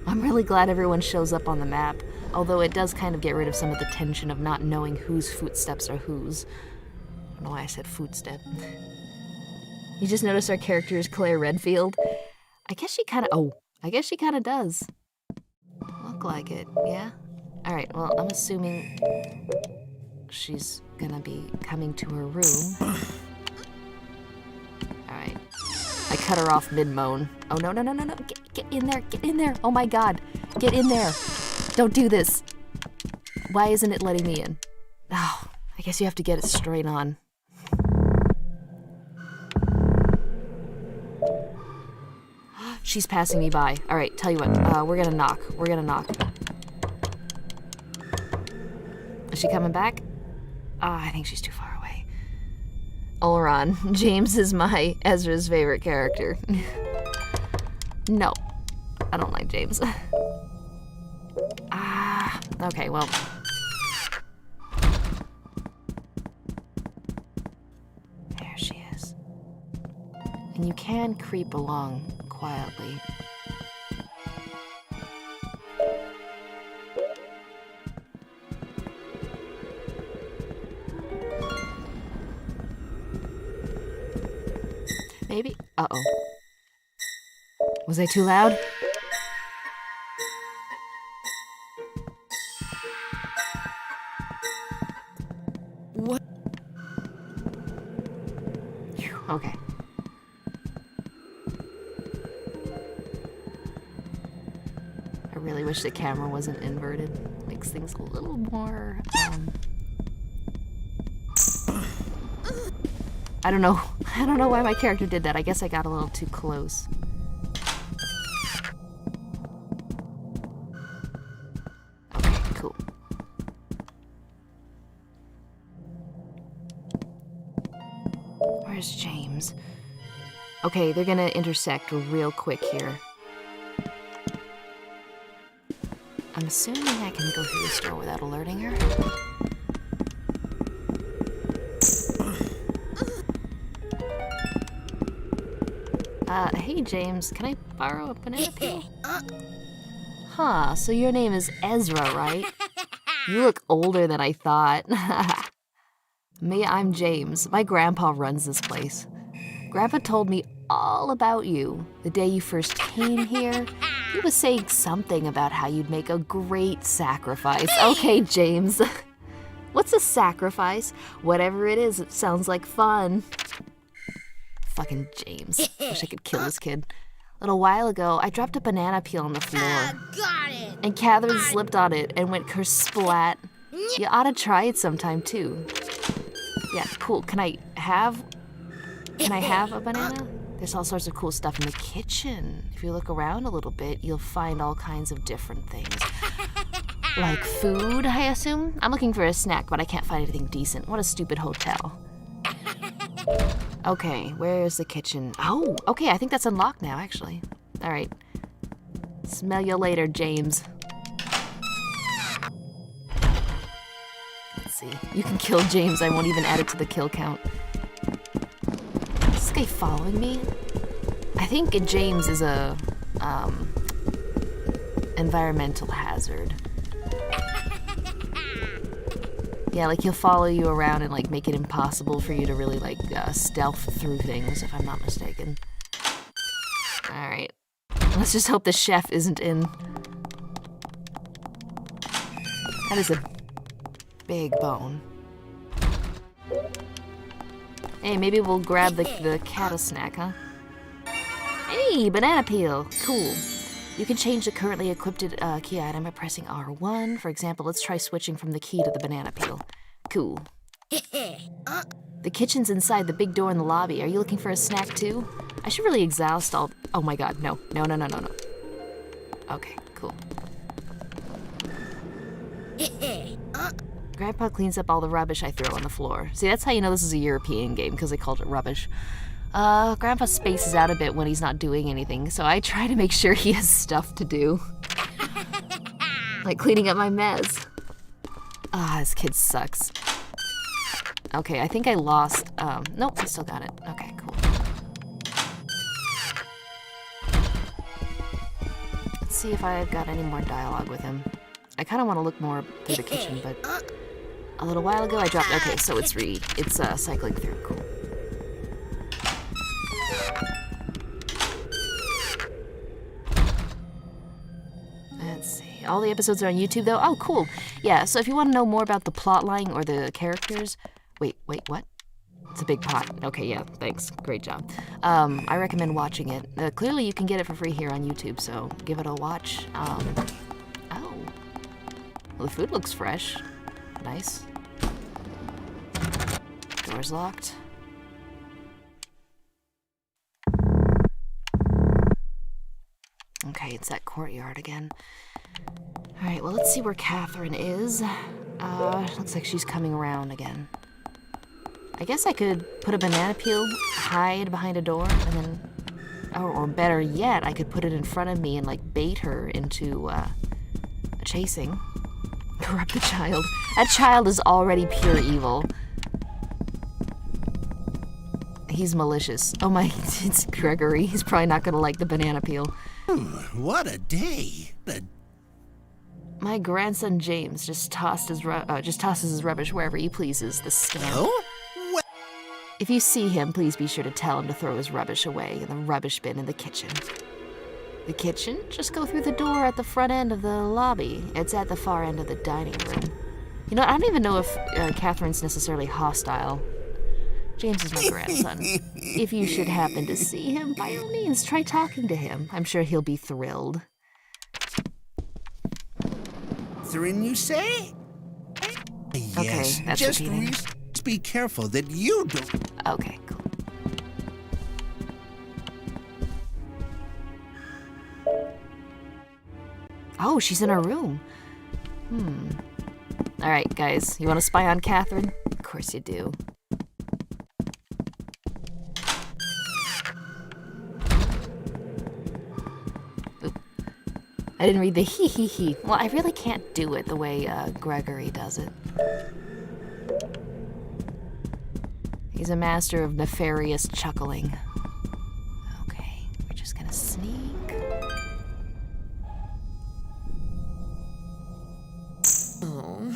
I'm really glad everyone shows up on the map, although it does kind of get rid of some of the tension of not knowing whose footsteps are whose. I don't know why I said footstep. You just notice our character is Claire Redfield? I guess she kind of... Oh, I guess she kind of does. Look like it, yeah? Alright, well, I'm assuming she's gonna be coming to her room. Alright. I cut her off mid-moan. Oh, no. Get in there. Get in there. Oh, my God. Get in there. Don't do this. Why isn't it letting me in? Oh, I guess you have to get it straight on. She's passing me by. All right, tell you what. We're gonna knock. Is she coming back? I think she's too far away. Oleron. James is my Ezra's favorite character. No. I don't like James. Okay, well. There she is. And you can creep along quietly. Maybe? Uh-oh. Was I too loud? What? Phew, okay. I really wish the camera wasn't inverted. Makes things a little more, I don't know why my character did that. I guess I got a little too close. Okay, cool. Where's James? Okay, they're gonna intersect real quick here. I'm assuming I can go through the store without alerting her. Hey James, can I borrow a banana peel? Huh, so your name is Ezra, right? You look older than I thought. Me, I'm James. My grandpa runs this place. Grandpa told me all about you. The day you first came here, he was saying something about how you'd make a great sacrifice. Okay, James. What's a sacrifice? Whatever it is, it sounds like fun. Fucking James. Wish I could kill this kid. A little while ago, I dropped a banana peel on the floor. Got it! And Catherine slipped on it and went kersplat. You ought to try it sometime, too. Yeah, cool. Can I have a banana? There's all sorts of cool stuff in the kitchen. If you look around a little bit, you'll find all kinds of different things. Like food, I assume? I'm looking for a snack, but I can't find anything decent. What a stupid hotel. Okay, where's the kitchen? Oh, okay, I think that's unlocked now, actually. All right. Smell you later, James. Let's see. You can kill James. I won't even add it to the kill count. Is this guy following me? I think James is a, environmental hazard. Yeah, like he'll follow you around and like make it impossible for you to really like stealth through things, if I'm not mistaken. All right, let's just hope the chef isn't in. That is a big bone. Hey, maybe we'll grab the cat a snack, huh? Hey, banana peel, cool. You can change the currently equipped key item by pressing R1. For example, let's try switching from the key to the banana peel. Cool. The kitchen's inside the big door in the lobby. Are you looking for a snack too? I should really exhaust all... Oh my god, no. No. Okay, cool. Grandpa cleans up all the rubbish I throw on the floor. See, that's how you know this is a European game, because they called it rubbish. Grandpa spaces out a bit when he's not doing anything, so I try to make sure he has stuff to do. Like cleaning up my mess. This kid sucks. Okay, I think I lost, nope, I still got it. Okay, cool. Let's see if I've got any more dialogue with him. I kind of want to look more through the kitchen, but a little while ago I dropped, okay, so it's cycling through, cool. All the episodes are on YouTube, though. Oh, cool. Yeah, so if you want to know more about the plotline or the characters... Wait, what? It's a big pot. Okay, yeah, thanks. Great job. I recommend watching it. Clearly you can get it for free here on YouTube, so give it a watch. Oh. Well, the food looks fresh. Nice. Door's locked. Okay, it's that courtyard again. Alright, well, let's see where Catherine is. Looks like she's coming around again. I guess I could put a banana peel, hide behind a door, and then... or better yet, I could put it in front of me and, like, bait her into, chasing. Corrupt the child. That child is already pure evil. He's malicious. Oh my, it's Gregory. He's probably not gonna like the banana peel. What a day. My grandson James just tosses his rubbish wherever he pleases. The scamp. Oh? If you see him, please be sure to tell him to throw his rubbish away in the rubbish bin in the kitchen. The kitchen? Just go through the door at the front end of the lobby. It's at the far end of the dining room. You know, I don't even know if Catherine's necessarily hostile. James is my grandson. If you should happen to see him, by all means, try talking to him. I'm sure he'll be thrilled. Catherine, you say? Yes, Okay, that's just repeating. be careful that you don't... Okay, cool. Oh, she's in her room. Alright, guys, you want to spy on Catherine? Of course you do. Oop. I didn't read the hee. Well, I really can't do it the way Gregory does it. He's a master of nefarious chuckling. Okay, we're just gonna sneak. Oh.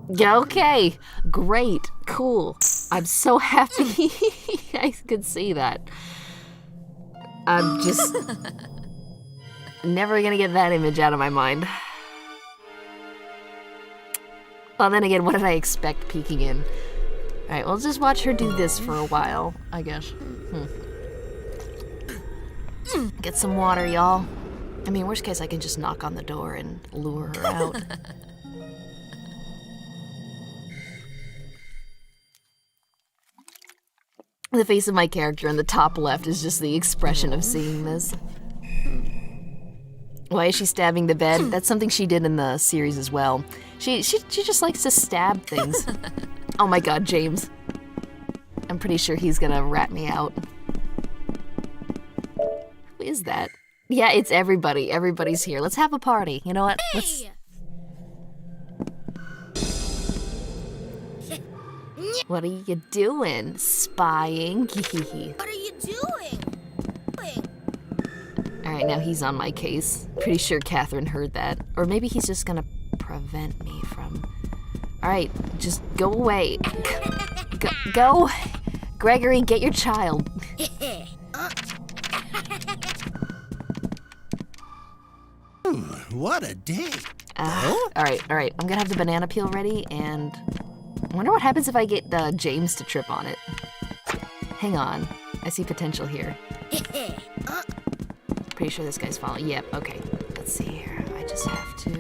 Yeah, okay, great, cool. I'm so happy I could see that. I'm just never gonna get that image out of my mind. Well, then again, what did I expect peeking in? Alright, well, let's just watch her do this for a while, I guess. Get some water, y'all. I mean, worst case, I can just knock on the door and lure her out. The face of my character in the top left is just the expression of seeing this. Why is she stabbing the bed? That's something she did in the series as well. She just likes to stab things. Oh my god, James. I'm pretty sure he's gonna rat me out. Who is that? Yeah, it's everybody. Everybody's here. Let's have a party. You know what? Let's... What are you doing? Spying? What are you doing? Alright, now he's on my case. Pretty sure Catherine heard that. Or maybe he's just gonna prevent me from... Alright, just go away. Go! Gregory, get your child. What a day. Alright. I'm gonna have the banana peel ready, and... I wonder what happens if I get James to trip on it. Hang on. I see potential here. Pretty sure this guy's following. Yep, okay. Let's see here. I just have to...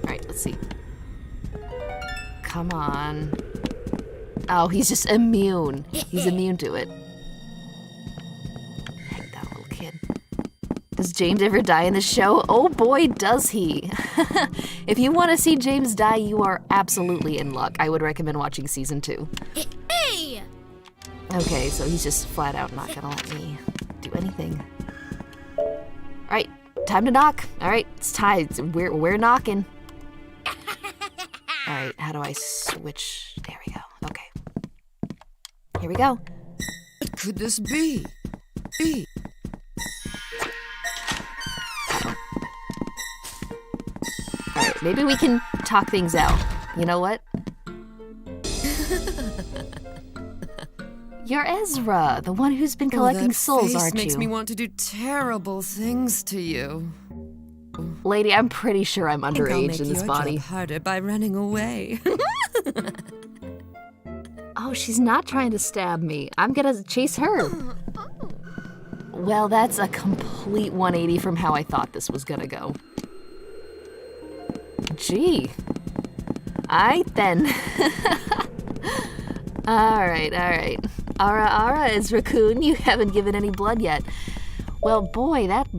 Alright, let's see. Come on. Oh, he's just immune. He's immune to it. Heck, that little kid. Does James ever die in the show? Oh boy, does he. If you want to see James die, you are absolutely in luck. I would recommend watching season 2. Hey! Okay, so he's just flat out not gonna let me do anything. Alright, time to knock. Alright, it's time. We're knocking. Alright, how do I switch? There we go. Okay. Here we go. What could this be? Alright, maybe we can talk things out. You know what? You're Ezra, the one who's been collecting souls, aren't you? Makes me want to do terrible things to you. Lady, I'm pretty sure I'm I'll underage make in this your body. job harder by running away. Oh, she's not trying to stab me. I'm gonna chase her. Well, that's a complete 180 from how I thought this was gonna go. Gee. Aight then. Alright. Ara is raccoon. You haven't given any blood yet. Well, boy, that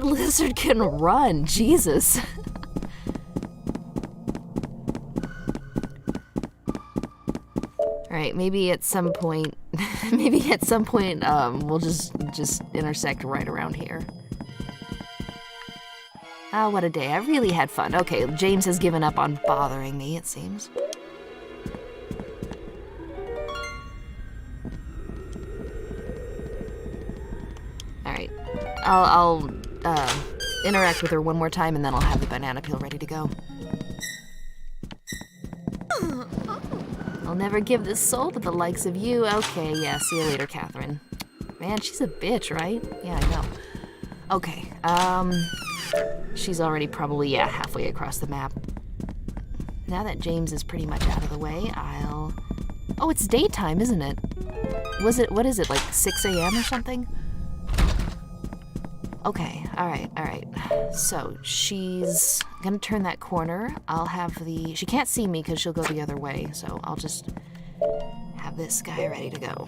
lizard can run. Jesus. Alright, maybe at some point we'll just intersect right around here. Oh, what a day. I really had fun. Okay, James has given up on bothering me, it seems. Alright. I'll interact with her one more time and then I'll have the banana peel ready to go. I'll never give this soul to the likes of you. Okay, yeah, see you later, Catherine. Man, she's a bitch, right? Yeah, I know. Okay, she's already probably, yeah, halfway across the map. Now that James is pretty much out of the way, I'll... Oh, it's daytime, isn't it? What is it, like 6 a.m. or something? Okay, alright. So, she's gonna turn that corner. I'll have the... She can't see me because she'll go the other way, so I'll just have this guy ready to go.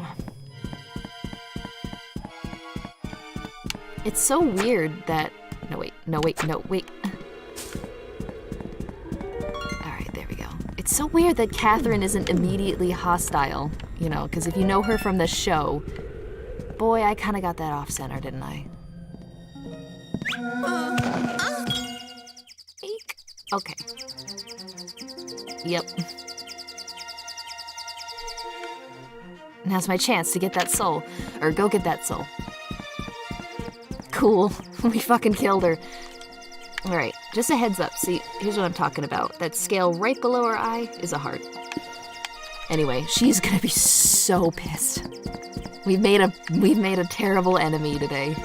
It's so weird that... No, wait. Alright, there we go. It's so weird that Catherine isn't immediately hostile, you know, because if you know her from the show... Boy, I kind of got that off-center, didn't I? Eek. Okay. Yep. Now's my chance to get that soul. Or go get that soul. Cool. We fucking killed her. Alright, just a heads up. See, here's what I'm talking about. That scale right below her eye is a heart. Anyway, she's gonna be so pissed. We've made a terrible enemy today.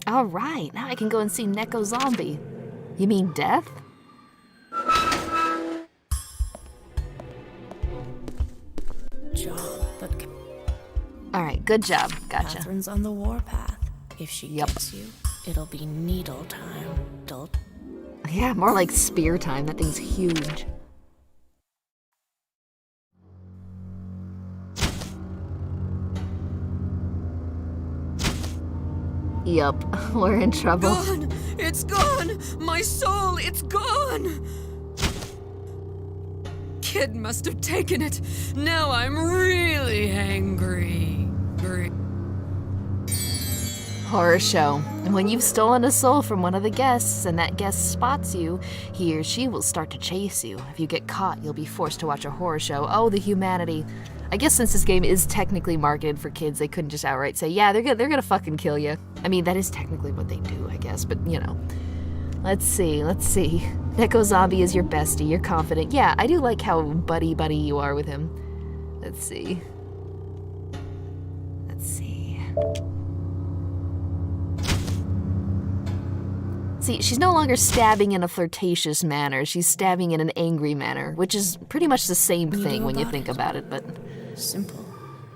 Alright, now I can go and see Neko Zombie. You mean death? Alright, good job. Gotcha. Catherine's on the warpath. If she gets you, it'll be needle time. Yeah, more like spear time. That thing's huge. Yup, we're in trouble. Gone! It's gone! My soul, it's gone! Kid must have taken it. Now I'm really angry. Horror show. And when you've stolen a soul from one of the guests and that guest spots you, he or she will start to chase you. If you get caught, you'll be forced to watch a horror show. Oh, the humanity. I guess since this game is technically marketed for kids, they couldn't just outright say, yeah, they're gonna fucking kill you. I mean, that is technically what they do, I guess, but you know. Let's see. Neko Zombie is your bestie, you're confident. Yeah, I do like how buddy you are with him. Let's see. See, she's no longer stabbing in a flirtatious manner, she's stabbing in an angry manner, which is pretty much the same thing when you think about it, but... Simple.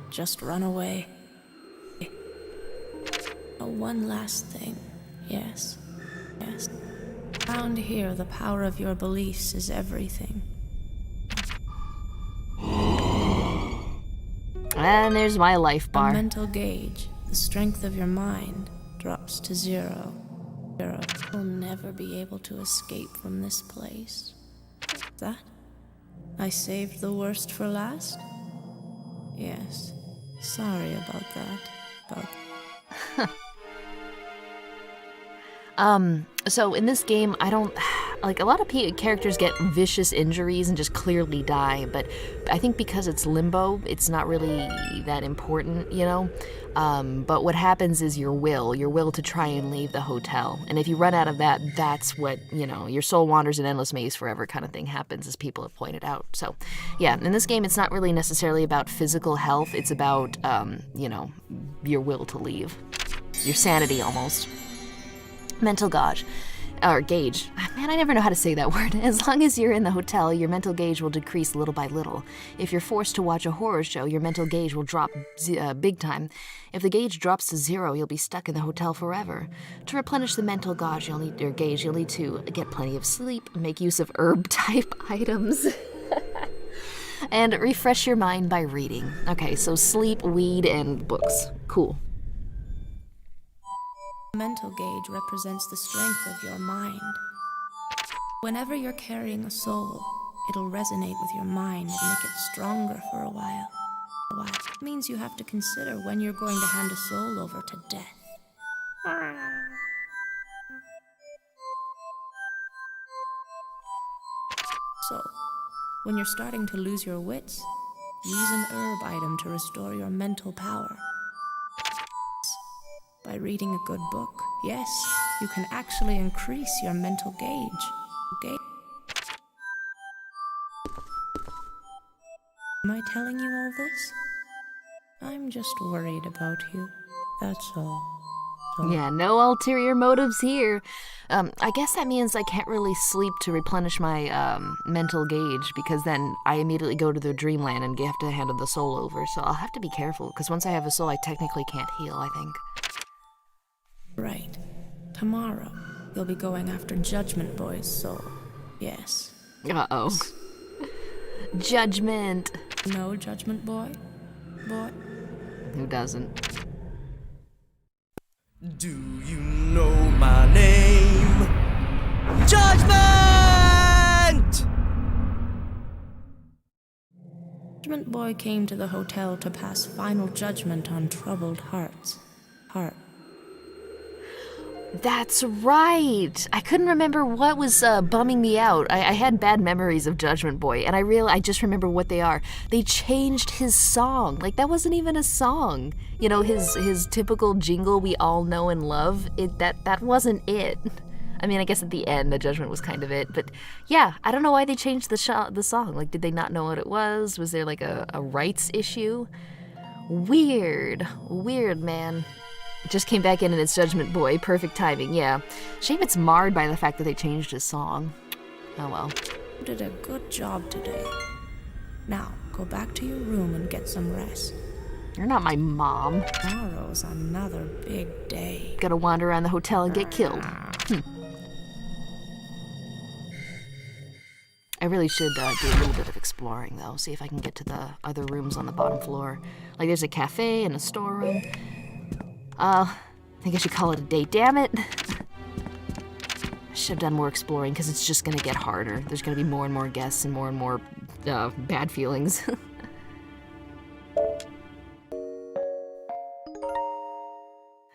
Just run away. Oh, one last thing. Yes. Around here, the power of your beliefs is everything. And there's my life bar. A mental gauge, the strength of your mind, drops to 0. You'll never be able to escape from this place. That? I saved the worst for last? Yes. Sorry about that. So in this game, I like, a lot of characters get vicious injuries and just clearly die, but I think because it's limbo, it's not really that important, you know? But what happens is your will to try and leave the hotel. And if you run out of that, that's what, you know, your soul wanders in endless maze forever kind of thing happens, as people have pointed out. So, yeah, in this game, it's not really necessarily about physical health. It's about, you know, your will to leave. Your sanity, almost. Mental gauge. Or gauge. Man, I never know how to say that word. As long as you're in the hotel, your mental gauge will decrease little by little. If you're forced to watch a horror show, your mental gauge will drop big time. If the gauge drops to 0, you'll be stuck in the hotel forever. To replenish the mental gauge, you'll need to get plenty of sleep, make use of herb-type items, and refresh your mind by reading. Okay, so sleep, weed, and books. Cool. Mental gauge represents the strength of your mind. Whenever you're carrying a soul, it'll resonate with your mind and make it stronger for a while. It means you have to consider when you're going to hand a soul over to death. So, when you're starting to lose your wits, use an herb item to restore your mental power. By reading a good book, yes, you can actually increase your mental gauge. Am I telling you all this? I'm just worried about you, that's all. Yeah, no ulterior motives here. I guess that means I can't really sleep to replenish my mental gauge, because then I immediately go to the dreamland and have to hand the soul over. So I'll have to be careful, because once I have a soul, I technically can't heal, I think. Right. Tomorrow, you'll be going after Judgment Boy's soul. Yes. Uh-oh. Judgment. No Judgment Boy? Boy? Who doesn't? Do you know my name? Judgment! Judgment Boy came to the hotel to pass final judgment on troubled hearts. That's right. I couldn't remember what was bumming me out. I had bad memories of Judgment Boy, and I just remember what they are. They changed his song. Like, that wasn't even a song. You know, his typical jingle we all know and love. That wasn't it. I mean, I guess at the end, the judgment was kind of it. But yeah, I don't know why they changed the song. Like, did they not know what it was? Was there like a rights issue? Weird, man. Just came back in and it's Judgment Boy. Perfect timing, yeah. Shame it's marred by the fact that they changed his song. Oh well. You did a good job today. Now, go back to your room and get some rest. You're not my mom. Tomorrow's another big day. Gotta wander around the hotel and get killed. I really should do a little bit of exploring, though. See if I can get to the other rooms on the bottom floor. Like, there's a cafe and a storeroom. I think I should call it a day, damn it. I should have done more exploring, because it's just gonna get harder. There's gonna be more and more guests and more bad feelings.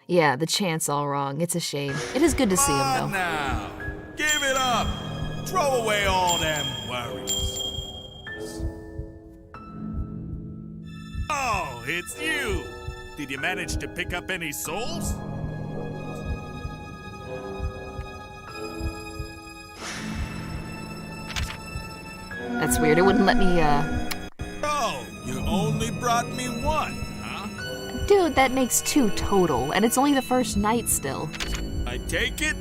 Yeah, the chant's all wrong. It's a shame. It is good to see him, though. Now, give it up. Throw away all them worries. Oh, it's you. Did you manage to pick up any souls? That's weird. It wouldn't let me, Oh, you only brought me one, huh? Dude, that makes 2 total, and it's only the first night still. I take it?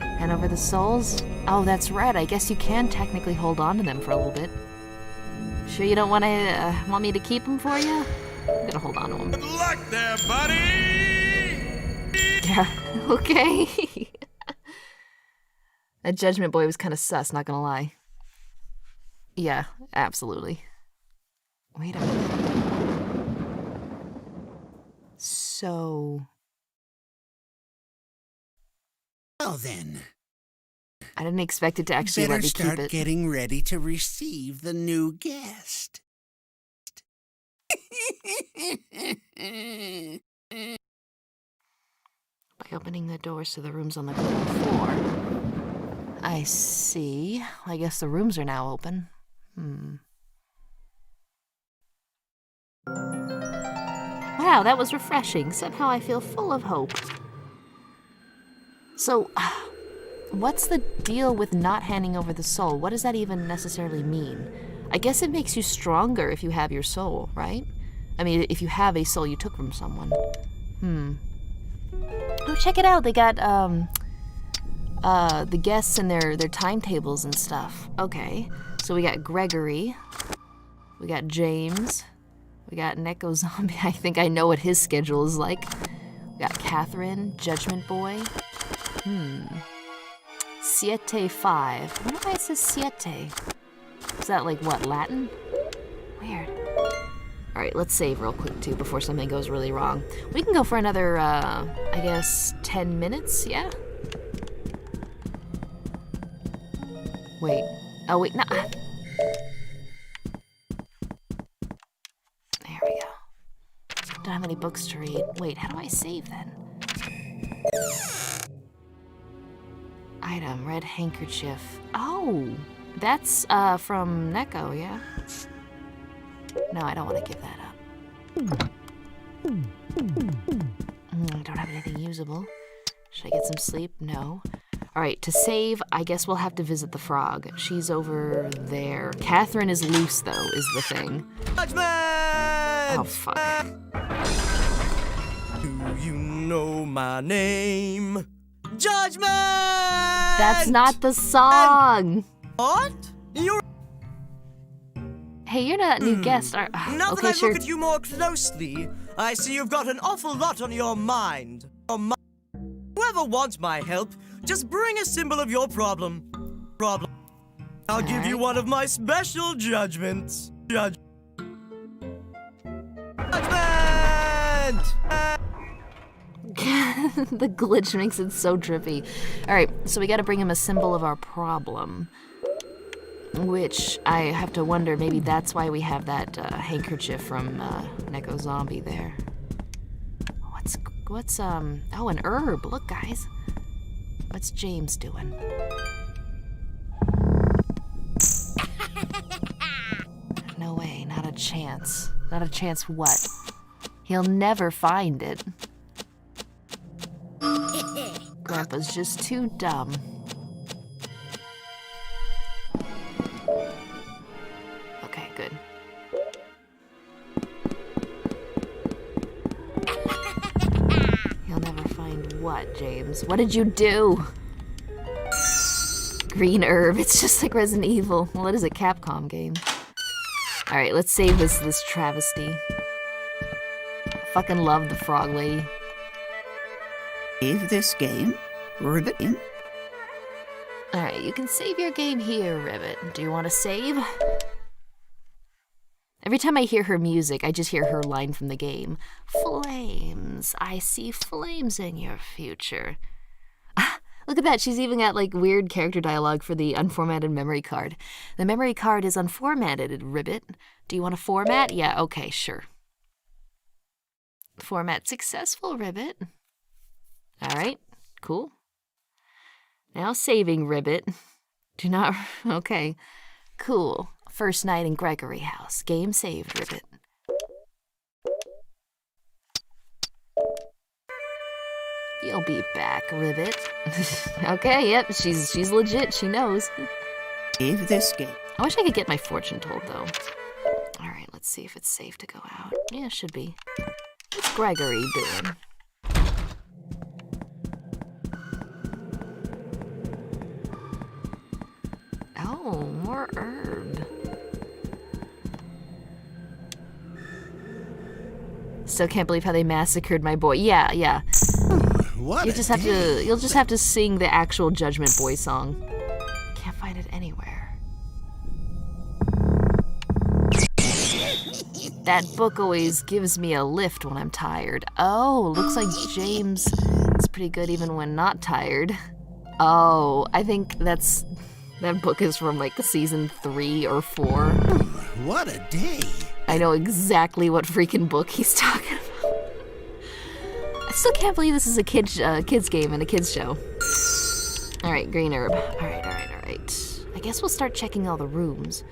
And over the souls? Oh, that's right. I guess you can technically hold on to them for a little bit. Sure you don't want me to keep them for you? I'm gonna hold on to them. Good luck there, buddy! Yeah, okay. That Judgment Boy was kind of sus, not gonna lie. Yeah, absolutely. Wait a minute. So... Well then, I didn't expect it to actually let better me keep start it. getting ready to receive the new guest. by opening the doors to the rooms on the ground floor. I see. I guess the rooms are now open. Wow, that was refreshing. Somehow I feel full of hope. So, what's the deal with not handing over the soul? What does that even necessarily mean? I guess it makes you stronger if you have your soul, right? I mean, if you have a soul you took from someone. Oh, check it out. They got, the guests and their timetables and stuff. Okay. So we got Gregory. We got James. We got Neko Zombie. I think I know what his schedule is like. We got Catherine, Judgment Boy. Siete 5. I wonder why it says siete. Is that like what, Latin? Weird. Alright, let's save real quick too before something goes really wrong. We can go for another, I guess, 10 minutes, yeah? Wait. Oh, wait, nah. There we go. Don't have any books to read. Wait, how do I save then? Item, red handkerchief. Oh, that's from Neko, yeah? No, I don't want to give that up. I don't have anything usable. Should I get some sleep? No. Alright, to save, I guess we'll have to visit the frog. She's over there. Catherine is loose, though, is the thing. Judgment! Oh, fuck. Do you know my name? Judgment! That's not the song! What? You're... Hey, you're not a new guest, are... Now okay, that I sure. look at you more closely, I see you've got an awful lot on your mind. Whoever wants my help, just bring a symbol of your problem. I'll give you one of my special judgments. Judgment! The glitch makes it so trippy. Alright, so we gotta bring him a symbol of our problem. Which, I have to wonder, maybe that's why we have that handkerchief from Neko Zombie there. What's, oh, an herb. Look, guys. What's James doing? No way, not a chance. Not a chance what? He'll never find it. Grandpa's just too dumb. Okay, good. He'll never find what, James? What did you do? Green herb. It's just like Resident Evil. Well, it is a Capcom game. Alright, let's save this travesty. I fucking love the frog lady. Save this game, Ribbit. Alright, you can save your game here, Ribbit. Do you want to save? Every time I hear her music, I just hear her line from the game. Flames. I see flames in your future. Look at that, she's even got like weird character dialogue for the unformatted memory card. The memory card is unformatted, Ribbit. Do you want to format? Yeah, okay, sure. Format successful, Ribbit. Alright, cool. Now saving, Ribbit. Do not... Okay, cool. First night in Gregory house. Game saved, Ribbit. You'll be back, Ribbit. Okay, yep, she's legit. She knows. Save this game. I wish I could get my fortune told, though. Alright, let's see if it's safe to go out. Yeah, it should be. What's Gregory doing? Oh, more herb. Still can't believe how they massacred my boy. Yeah, yeah. What? You'll just have to sing the actual Judgment Boy song. Can't find it anywhere. That book always gives me a lift when I'm tired. Oh, looks like James is pretty good even when not tired. Oh, I think that book is from like season 3 or 4. What a day. I know exactly what freaking book he's talking about. still can't believe this is a kids game and a kids show. Alright, green herb. Alright. I guess we'll start checking all the rooms.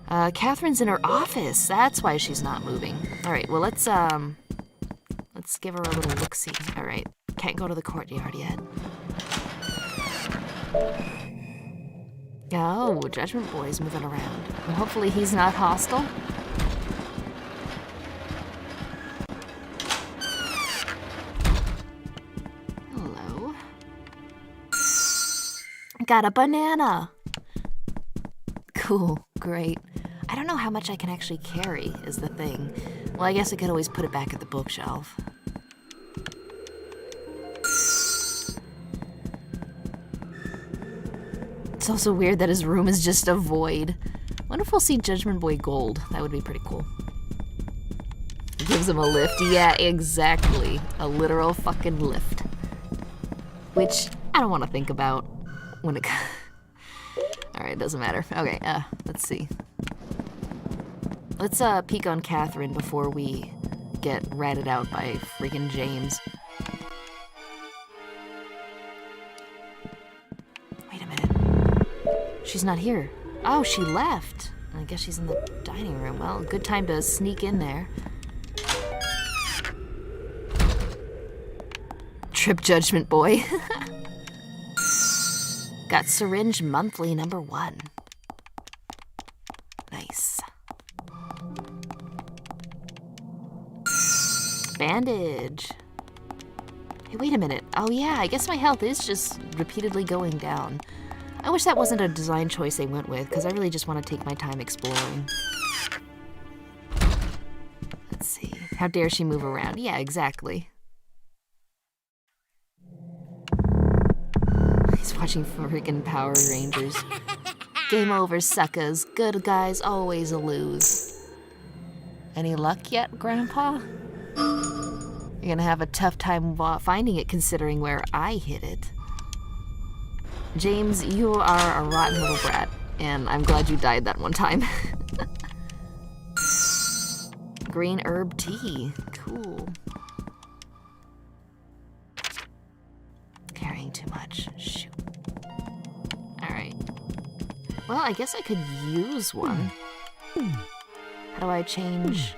Catherine's in her office. That's why she's not moving. Alright, well let's give her a little look-see. Alright, can't go to the courtyard yet. Oh, Judgment Boy's moving around. Well, hopefully he's not hostile. Hello. Got a banana. Cool, great. I don't know how much I can actually carry, is the thing. Well, I guess I could always put it back at the bookshelf. It's also weird that his room is just a void. Wonder if we'll see Judgment Boy Gold. That would be pretty cool. Gives him a lift. Yeah, exactly. A literal fucking lift. Which I don't want to think about when it... Alright, doesn't matter. Okay, let's see. Let's peek on Catherine before we get ratted out by freaking James. Wait a minute. She's not here. Oh, she left. I guess she's in the dining room. Well, good time to sneak in there. Trip Judgment Boy. Got Syringe Monthly #1. Nice. Bandage. Hey, wait a minute. Oh yeah, I guess my health is just repeatedly going down. I wish that wasn't a design choice they went with, because I really just want to take my time exploring. Let's see. How dare she move around? Yeah, exactly. He's watching freaking Power Rangers. Game over, suckers. Good guys always lose. Any luck yet, Grandpa? You're gonna have a tough time finding it, considering where I hid it. James, you are a rotten little brat, and I'm glad you died that one time. Green herb tea. Cool. Carrying too much. Shoot. Alright. Well, I guess I could use one. How do I change?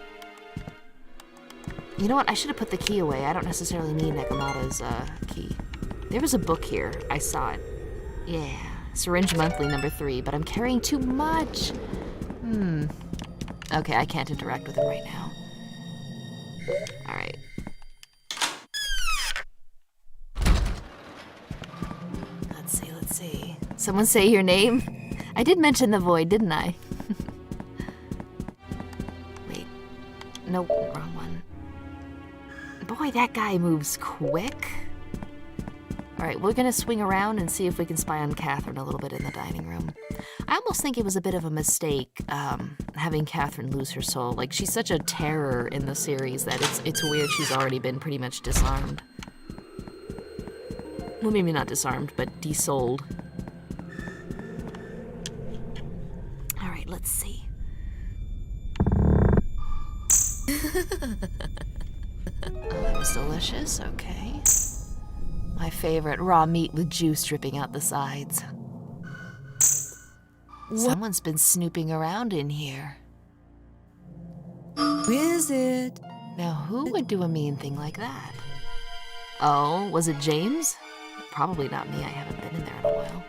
You know what? I should have put the key away. I don't necessarily need Nekomata's key. There was a book here. I saw it. Yeah. Syringe Monthly #3, but I'm carrying too much. Okay, I can't interact with him right now. Alright. Let's see. Someone say your name? I did mention the void, didn't I? Wait. Nope, wrong one. Boy, that guy moves quick. Alright, we're gonna swing around and see if we can spy on Catherine a little bit in the dining room. I almost think it was a bit of a mistake, having Catherine lose her soul. Like, she's such a terror in the series that it's weird she's already been pretty much disarmed. Well, maybe not disarmed, but desouled. Alright, let's see. Oh, that was delicious, okay. My favorite, raw meat with juice dripping out the sides. Someone's been snooping around in here. Who is it? Now, who would do a mean thing like that? Oh, was it James? Probably not me, I haven't been in there in a while.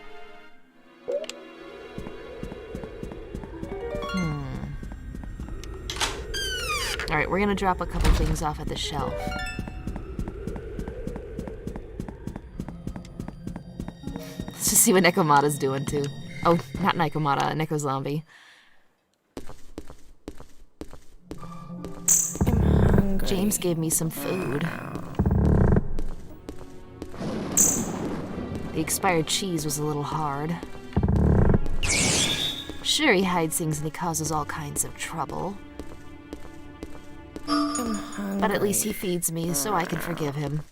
Alright, we're gonna drop a couple things off at the shelf. Let's just see what Nekomata's doing, too. Oh, not Nekomata, Neko Zombie. James gave me some food. The expired cheese was a little hard. Sure, he hides things and he causes all kinds of trouble. But at least he feeds me, so I can forgive him.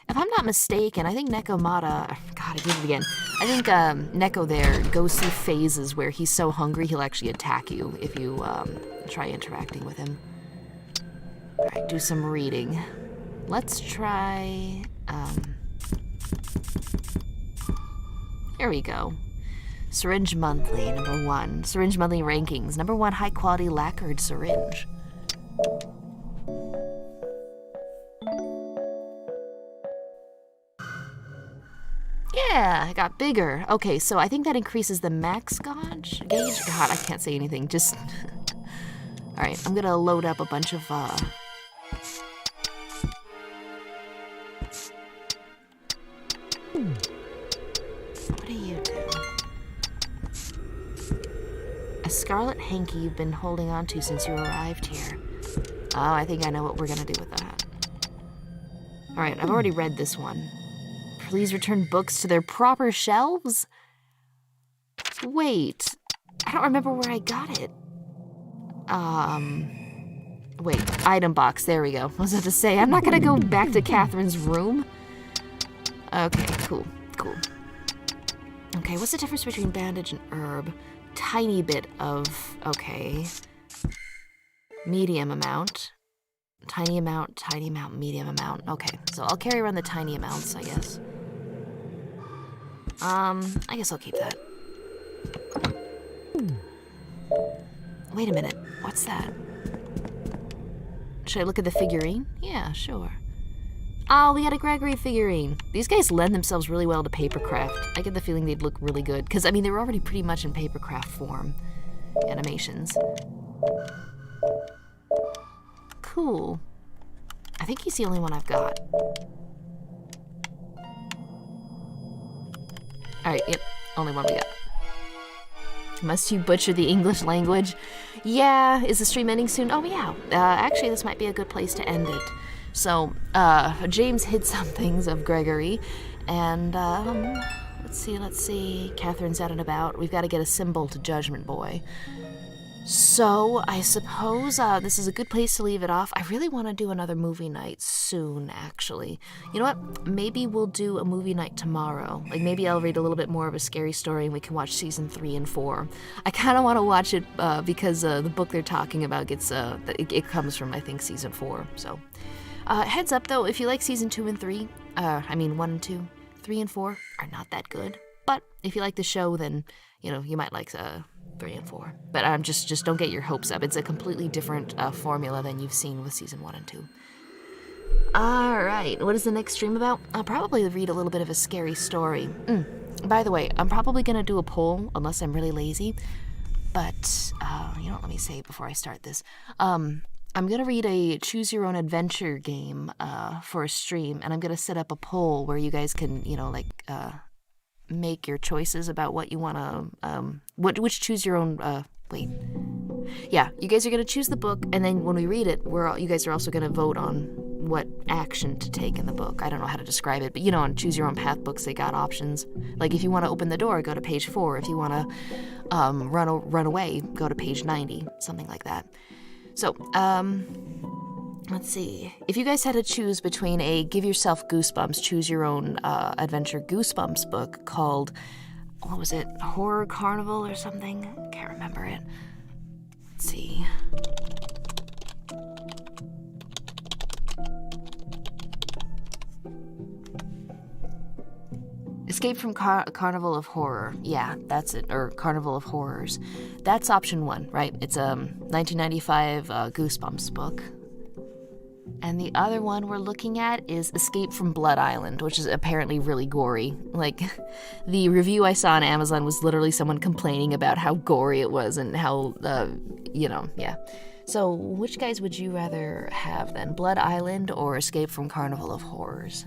If I'm not mistaken, I think Nekomata... God, I did it again. I think Neko there goes through phases where he's so hungry he'll actually attack you if you try interacting with him. Alright, do some reading. let's try, here we go. Syringe Monthly, number 1. Syringe Monthly rankings, number 1, high quality lacquered syringe. Yeah, it got bigger. Okay, so I think that increases the max gauge. God, I can't say anything. Just. Alright, I'm gonna load up a bunch of, What do you do? A scarlet hanky you've been holding on to since you arrived here. Oh, I think I know what we're gonna do with that. Alright, I've already read this one. Please return books to their proper shelves? Wait, I don't remember where I got it. Wait, item box, there we go. I was about to say, I'm not gonna go back to Catherine's room. Okay, cool. Okay, what's the difference between bandage and herb? Tiny bit of, okay. Medium amount. Tiny amount, medium amount. Okay, so I'll carry around the tiny amounts, I guess. I guess I'll keep that. Wait a minute, what's that? Should I look at the figurine? Yeah, sure. Oh, we got a Gregory figurine. These guys lend themselves really well to papercraft. I get the feeling they'd look really good, because, I mean, they were already pretty much in papercraft form. Animations. Cool. I think he's the only one I've got. Alright, yep, only one we got. Must you butcher the English language? Yeah, is the stream ending soon? Oh yeah, actually this might be a good place to end it. So, James hid some things of Gregory, and, let's see, Catherine's out and about. We've got to get a symbol to Judgment Boy. So, I suppose this is a good place to leave it off. I really want to do another movie night soon, actually. You know what? Maybe we'll do a movie night tomorrow. Like, maybe I'll read a little bit more of a scary story and we can watch season 3 and 4. I kind of want to watch it because the book they're talking about gets, it comes from, I think, season 4. So, heads up, though, if you like season 2 and 3, 1 and 2, 3 and 4 are not that good. But if you like the show, then, you know, you might like 3 and 4. But just don't get your hopes up. It's a completely different formula than you've seen with season 1 and 2. Alright, what is the next stream about? I'll probably read a little bit of a scary story. By the way, I'm probably going to do a poll, unless I'm really lazy. But, you know what, let me say before I start this. I'm going to read a choose-your-own-adventure game for a stream, and I'm going to set up a poll where you guys can, you know, like, make your choices about what you want to, which choose your own, Yeah, you guys are going to choose the book, and then when we read it, you guys are also going to vote on what action to take in the book. I don't know how to describe it, but you know, on Choose Your Own Path books, they got options. Like, if you want to open the door, go to page 4. If you want to run away, go to page 90, something like that. So, let's see. If you guys had to choose between a Give Yourself Goosebumps, Choose Your Own Adventure Goosebumps book called, what was it, Horror Carnival or something? Can't remember it. Let's see. Escape from Carnival of Horror. Yeah, that's it. Or Carnival of Horrors. That's option 1, right? It's a 1995 Goosebumps book. And the other one we're looking at is Escape from Blood Island, which is apparently really gory. Like, the review I saw on Amazon was literally someone complaining about how gory it was and how, yeah. So, which guys would you rather have then? Blood Island or Escape from Carnival of Horrors?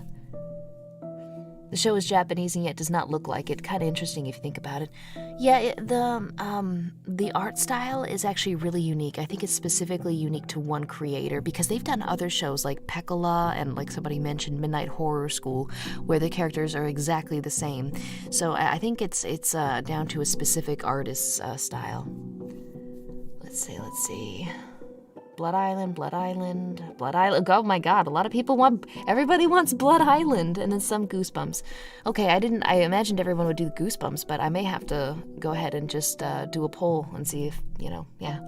The show is Japanese and yet does not look like it. Kind of interesting if you think about it. Yeah, the art style is actually really unique. I think it's specifically unique to one creator because they've done other shows like Pekala and, like somebody mentioned, Midnight Horror School, where the characters are exactly the same. So I think it's down to a specific artist's style. Let's see. Blood Island. Oh my god, everybody wants Blood Island, and then some Goosebumps. Okay, I imagined everyone would do Goosebumps, but I may have to go ahead and just do a poll and see if, yeah.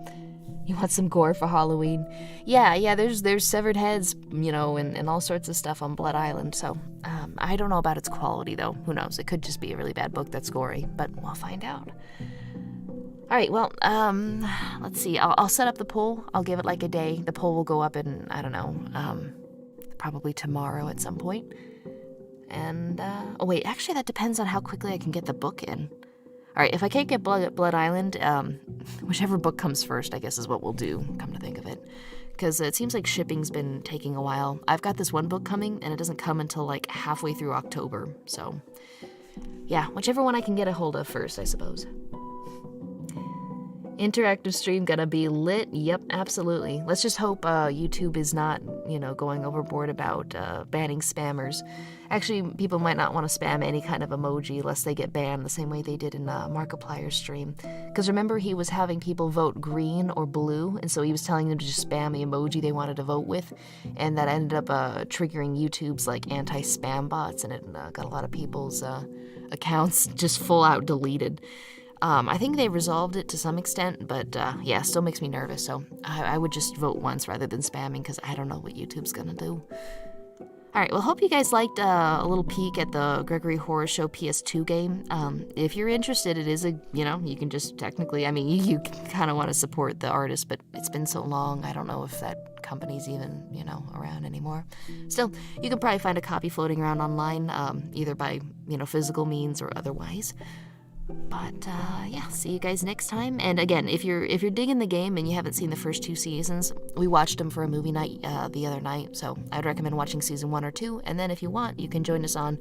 You want some gore for Halloween? Yeah, there's severed heads, and all sorts of stuff on Blood Island, so I don't know about its quality, though. Who knows? It could just be a really bad book that's gory, but we'll find out. All right, well, let's see. I'll set up the poll. I'll give it like a day. The poll will go up in, I don't know, probably tomorrow at some point. And, oh wait, actually that depends on how quickly I can get the book in. All right, if I can't get Blood Island, whichever book comes first, I guess is what we'll do, come to think of it. Because it seems like shipping's been taking a while. I've got this one book coming, and it doesn't come until like halfway through October. So, yeah, whichever one I can get a hold of first, I suppose. Interactive stream gonna be lit? Yep, absolutely. Let's just hope YouTube is not, going overboard about banning spammers. Actually, people might not want to spam any kind of emoji lest they get banned the same way they did in Markiplier's stream. Because remember, he was having people vote green or blue, and so he was telling them to just spam the emoji they wanted to vote with, and that ended up triggering YouTube's anti-spam bots, and it got a lot of people's accounts just full out deleted. I think they resolved it to some extent, but yeah, still makes me nervous, so I would just vote once rather than spamming, because I don't know what YouTube's gonna do. Alright, well, hope you guys liked a little peek at the Gregory Horror Show PS2 game. If you're interested, it is you can just technically, you kind of want to support the artist, but it's been so long, I don't know if that company's even, around anymore. Still, you can probably find a copy floating around online, either by, physical means or otherwise. But, yeah, see you guys next time. And again, if you're digging the game and you haven't seen the first 2 seasons, we watched them for a movie night the other night, so I'd recommend watching season 1 or 2, and then if you want, you can join us on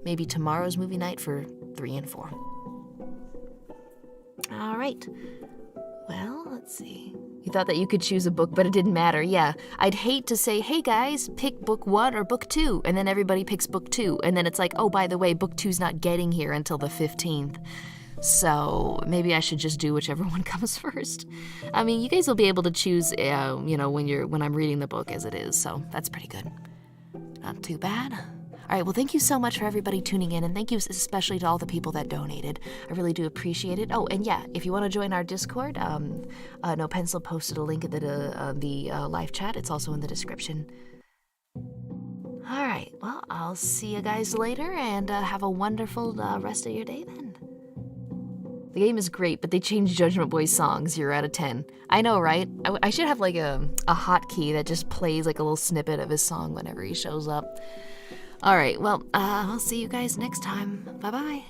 maybe tomorrow's movie night for 3 and 4. All right. Well, let's see. You thought that you could choose a book, but it didn't matter. Yeah, I'd hate to say, hey guys, pick book 1 or book 2, and then everybody picks book 2, and then it's like, oh, by the way, book 2's not getting here until the 15th. So maybe I should just do whichever one comes first. You guys will be able to choose, when I'm reading the book as it is, so that's pretty good. Not too bad. All right, well, thank you so much for everybody tuning in, and thank you especially to all the people that donated. I really do appreciate it. Oh, and yeah, if you want to join our Discord, No Pencil posted a link in the live chat. It's also in the description. All right, well, I'll see you guys later, and have a wonderful rest of your day then. The game is great, but they changed Judgment Boy's song 0 out of 10. I know, right? I should have a hotkey that just plays a little snippet of his song whenever he shows up. All right, well, I'll see you guys next time. Bye-bye.